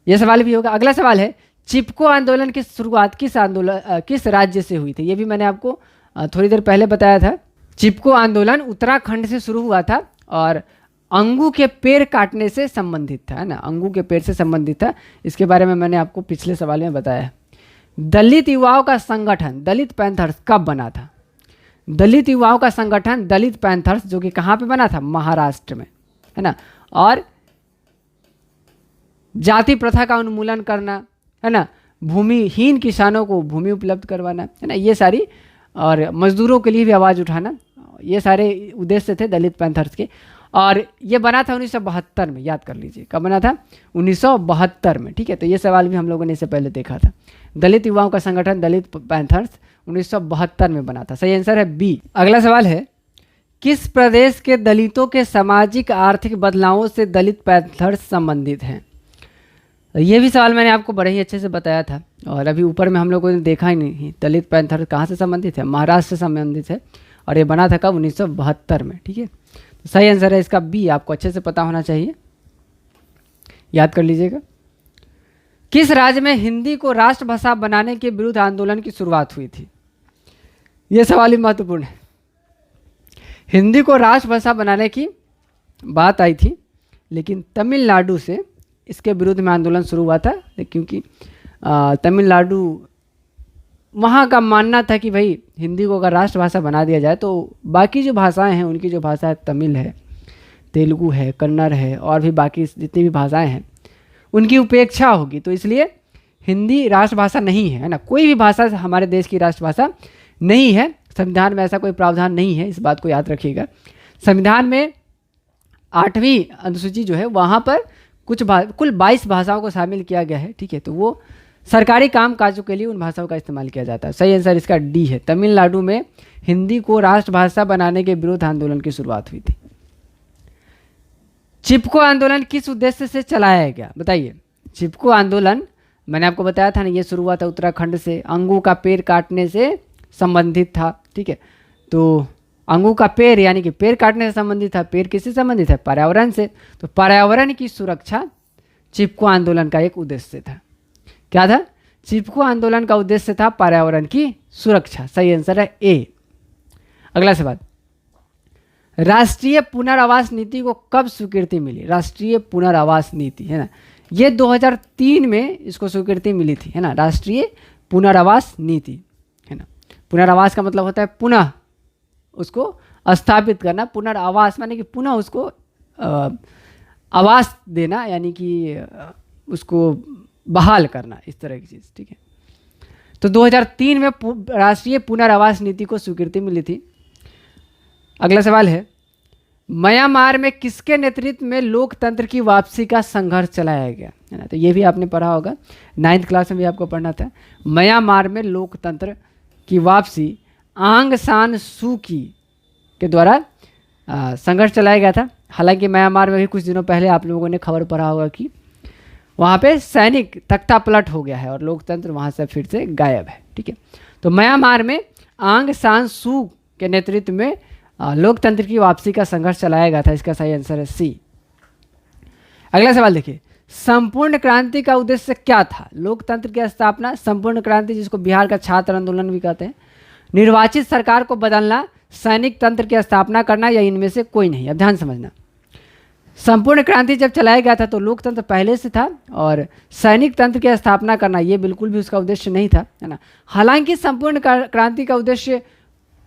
यह सवाल भी होगा। अगला सवाल है, चिपको आंदोलन की शुरुआत किस राज्य से हुई थी। ये भी मैंने आपको थोड़ी देर पहले बताया था। चिपको आंदोलन उत्तराखंड से शुरू हुआ था और अंगू के पेड़ काटने से संबंधित था, है ना, अंगू के पेड़ से संबंधित था। इसके बारे में मैंने आपको पिछले सवाल में बताया। दलित युवाओं का संगठन दलित पैंथर्स कब बना था। दलित युवाओं का संगठन दलित पैंथर्स, जो कि कहाँ पे बना था, महाराष्ट्र में, है ना। और जाति प्रथा का उन्मूलन करना, है ना, भूमिहीन किसानों को भूमि उपलब्ध करवाना, है ना, ये सारी, और मजदूरों के लिए भी आवाज़ उठाना, ये सारे उद्देश्य थे दलित पैंथर्स के। और ये बना था 1972 में, याद कर लीजिए कब बना था, 1972 में। ठीक है, तो ये सवाल भी हम लोगों ने इससे पहले देखा था। दलित युवाओं का संगठन दलित पैंथर्स 1972 में बना था। सही आंसर है बी। अगला सवाल है, किस प्रदेश के दलितों के सामाजिक आर्थिक बदलावों से दलित पैंथर्स संबंधित हैं। ये भी सवाल मैंने आपको बड़े ही अच्छे से बताया था और अभी ऊपर में हम लोगों ने देखा ही नहीं। दलित पैंथर कहाँ से संबंधित है, महाराष्ट्र से संबंधित है और ये बना था कब, 1972 में। ठीक है, तो सही आंसर है इसका बी, आपको अच्छे से पता होना चाहिए, याद कर लीजिएगा। किस राज्य में हिंदी को राष्ट्रभाषा बनाने के विरुद्ध आंदोलन की शुरुआत हुई थी। ये सवाल ही महत्वपूर्ण है। हिंदी को राष्ट्रभाषा बनाने की बात आई थी, लेकिन तमिलनाडु से इसके विरुद्ध में आंदोलन शुरू हुआ था, क्योंकि तमिलनाडु, वहाँ का मानना था कि भाई हिंदी को अगर राष्ट्रभाषा बना दिया जाए तो बाकी जो भाषाएं हैं, उनकी जो भाषा है, तमिल है, तेलुगु है, कन्नड़ है और भी बाकी जितनी भी भाषाएं हैं, उनकी उपेक्षा होगी। तो इसलिए हिंदी राष्ट्रभाषा नहीं है, है ना, कोई भी भाषा हमारे देश की राष्ट्रभाषा नहीं है। संविधान में ऐसा कोई प्रावधान नहीं है, इस बात को याद रखिएगा। संविधान में 8वीं अनुसूची जो है वहाँ पर कुल 22 भाषाओं को शामिल किया गया है। ठीक है, तो वो सरकारी काम काजों के लिए उन भाषाओं का इस्तेमाल किया जाता है। सही आंसर इसका डी है। तमिलनाडु में हिंदी को राष्ट्रभाषा बनाने के विरुद्ध आंदोलन की शुरुआत हुई थी। चिपको आंदोलन किस उद्देश्य से चलाया गया, बताइए। चिपको आंदोलन मैंने आपको बताया था ना, ये शुरू हुआ था उत्तराखंड से, अंगू का पेड़ काटने से संबंधित था। ठीक है, तो अंगू का पेड़ यानी कि पेड़ काटने से संबंधित था। पेड़ किससे संबंधित है, पर्यावरण से। तो पर्यावरण की सुरक्षा चिपको आंदोलन का एक उद्देश्य था। क्या था, चिपको आंदोलन का उद्देश्य था पर्यावरण की सुरक्षा। सही आंसर है ए। अगला सवाल, राष्ट्रीय पुनर्वास नीति को कब स्वीकृति मिली। राष्ट्रीय पुनर्वास नीति है ना, ये 2003 में इसको स्वीकृति मिली थी, है ना। राष्ट्रीय पुनर्वास नीति है ना। पुनर्वास का मतलब होता है पुनः उसको स्थापित करना। पुनर्वास माने कि पुनः उसको आवास देना, यानी कि उसको बहाल करना, इस तरह की चीज़। ठीक है, तो 2003 में राष्ट्रीय पुनर्वास नीति को स्वीकृति मिली थी। अगला सवाल है, म्यांमार में किसके नेतृत्व में लोकतंत्र की वापसी का संघर्ष चलाया गया, है ना। तो ये भी आपने पढ़ा होगा, 9th क्लास में भी आपको पढ़ना था। म्यांमार में लोकतंत्र की वापसी आंग सान सू की के द्वारा संघर्ष चलाया गया था। हालांकि म्यांमार में भी कुछ दिनों पहले आप लोगों ने खबर पढ़ा होगा कि वहाँ पे सैनिक तख्ता पलट हो गया है और लोकतंत्र वहाँ से फिर से गायब है। ठीक है, तो म्यांमार में आंग सान सू के नेतृत्व में लोकतंत्र की वापसी का संघर्ष चलाया गया था। इसका सही आंसर है सी। अगला सवाल देखिए, संपूर्ण क्रांति का उद्देश्य क्या था। लोकतंत्र की स्थापना, संपूर्ण क्रांति जिसको बिहार का छात्र आंदोलन भी कहते हैं, निर्वाचित सरकार को बदलना, सैनिक तंत्र की स्थापना करना, या इनमें से कोई नहीं। अब ध्यान समझना, संपूर्ण क्रांति जब चलाया गया था तो लोकतंत्र पहले से था, और सैनिक तंत्र की स्थापना करना ये बिल्कुल भी उसका उद्देश्य नहीं था, है ना। हालांकि संपूर्ण क्रांति का उद्देश्य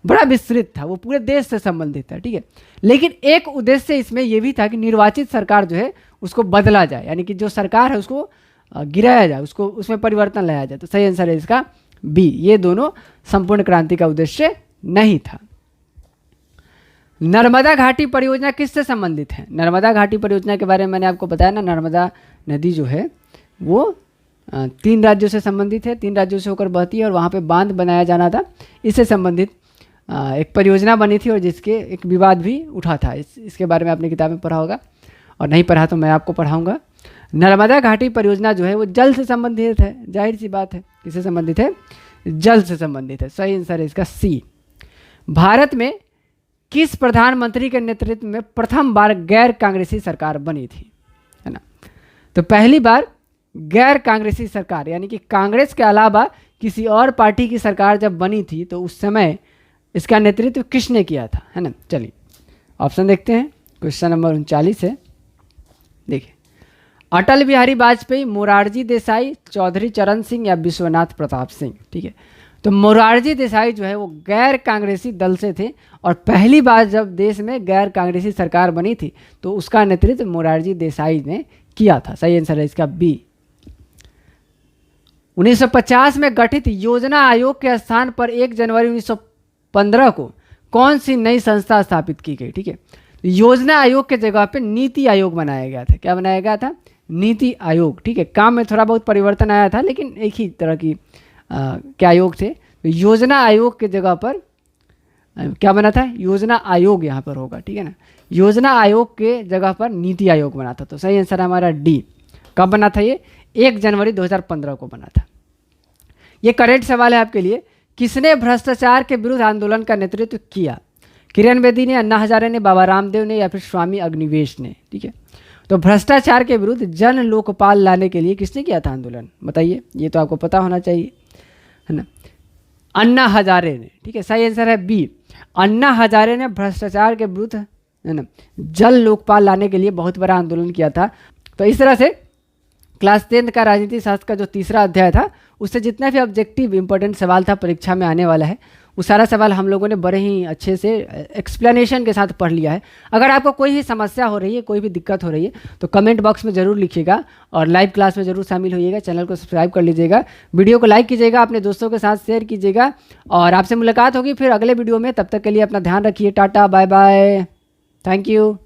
बड़ा विस्तृत था, वो पूरे देश से संबंधित था। ठीक है, लेकिन एक उद्देश्य इसमें यह भी था कि निर्वाचित सरकार जो है उसको बदला जाए, यानी कि जो सरकार है उसको गिराया जाए, उसको उसमें परिवर्तन लाया जाए। तो सही आंसर है इसका बी। ये दोनों संपूर्ण क्रांति का उद्देश्य नहीं था। नर्मदा घाटी परियोजना किससे संबंधित है। नर्मदा घाटी परियोजना के बारे में मैंने आपको बताया ना, नर्मदा नदी जो है वो 3 राज्यों से संबंधित है, 3 राज्यों से होकर बहती है और वहाँ पे बांध बनाया जाना था। इससे संबंधित एक परियोजना बनी थी और जिसके एक विवाद भी उठा था। इसके बारे में आपने किताब में पढ़ा होगा, और नहीं पढ़ा तो मैं आपको पढ़ाऊँगा। नर्मदा घाटी परियोजना जो है वो जल से संबंधित है, जाहिर सी बात है। किससे संबंधित है, जल से संबंधित है। सही आंसर है इसका सी। भारत में किस प्रधानमंत्री के नेतृत्व में प्रथम बार गैर कांग्रेसी सरकार बनी थी, है ना। तो पहली बार गैर कांग्रेसी सरकार, यानी कि कांग्रेस के अलावा किसी और पार्टी की सरकार जब बनी थी तो उस समय इसका नेतृत्व किसने किया था, है ना। चलिए ऑप्शन देखते हैं। क्वेश्चन नंबर 39 है, देखिए, अटल बिहारी वाजपेयी, मोरारजी देसाई, चौधरी चरण सिंह या विश्वनाथ प्रताप सिंह। ठीक है, तो मोरारजी देसाई जो है वो गैर कांग्रेसी दल से थे, और पहली बार जब देश में गैर कांग्रेसी सरकार बनी थी तो उसका नेतृत्व मोरारजी देसाई ने किया था। सही आंसर है इसका बी। 1950 में गठित योजना आयोग के स्थान पर 1 जनवरी 1915 को कौन सी नई संस्था स्थापित की गई। ठीक है, योजना आयोग के जगह पे नीति आयोग बनाया गया था। क्या बनाया गया था, नीति आयोग। ठीक है, काम में थोड़ा बहुत परिवर्तन आया था लेकिन एक ही तरह की क्या आयोग थे। तो योजना आयोग के जगह पर क्या बना था, योजना आयोग यहाँ पर होगा। ठीक है ना, योजना आयोग के जगह पर नीति आयोग बना था। तो सही आंसर हमारा डी। कब बना था ये, 1 जनवरी 2015 को बना था। ये करेक्ट सवाल है आपके लिए। किसने भ्रष्टाचार के विरुद्ध आंदोलन का नेतृत्व किया। किरण बेदी ने, अन्ना हजारे ने, बाबा रामदेव ने या फिर स्वामी अग्निवेश ने। ठीक है, तो भ्रष्टाचार के विरुद्ध जन लोकपाल लाने के लिए किसने किया था आंदोलन, बताइए। ये तो आपको पता होना चाहिए, है ना, अन्ना हजारे ने। ठीक है, सही आंसर है बी। अन्ना हजारे ने भ्रष्टाचार के विरुद्ध, है ना, जल लोकपाल लाने के लिए बहुत बड़ा आंदोलन किया था। तो इस तरह से क्लास 10th का राजनीति शास्त्र का जो 3रा अध्याय था उससे जितना भी ऑब्जेक्टिव इंपॉर्टेंट सवाल था परीक्षा में आने वाला है वो सारा सवाल हम लोगों ने बड़े ही अच्छे से एक्सप्लेनेशन के साथ पढ़ लिया है। अगर आपको कोई भी समस्या हो रही है, कोई भी दिक्कत हो रही है तो कमेंट बॉक्स में ज़रूर लिखिएगा और लाइव क्लास में ज़रूर शामिल होइएगा। चैनल को सब्सक्राइब कर लीजिएगा, वीडियो को लाइक कीजिएगा, अपने दोस्तों के साथ शेयर कीजिएगा और आपसे मुलाकात होगी फिर अगले वीडियो में। तब तक के लिए अपना ध्यान रखिए। Tata, bye bye, thank you.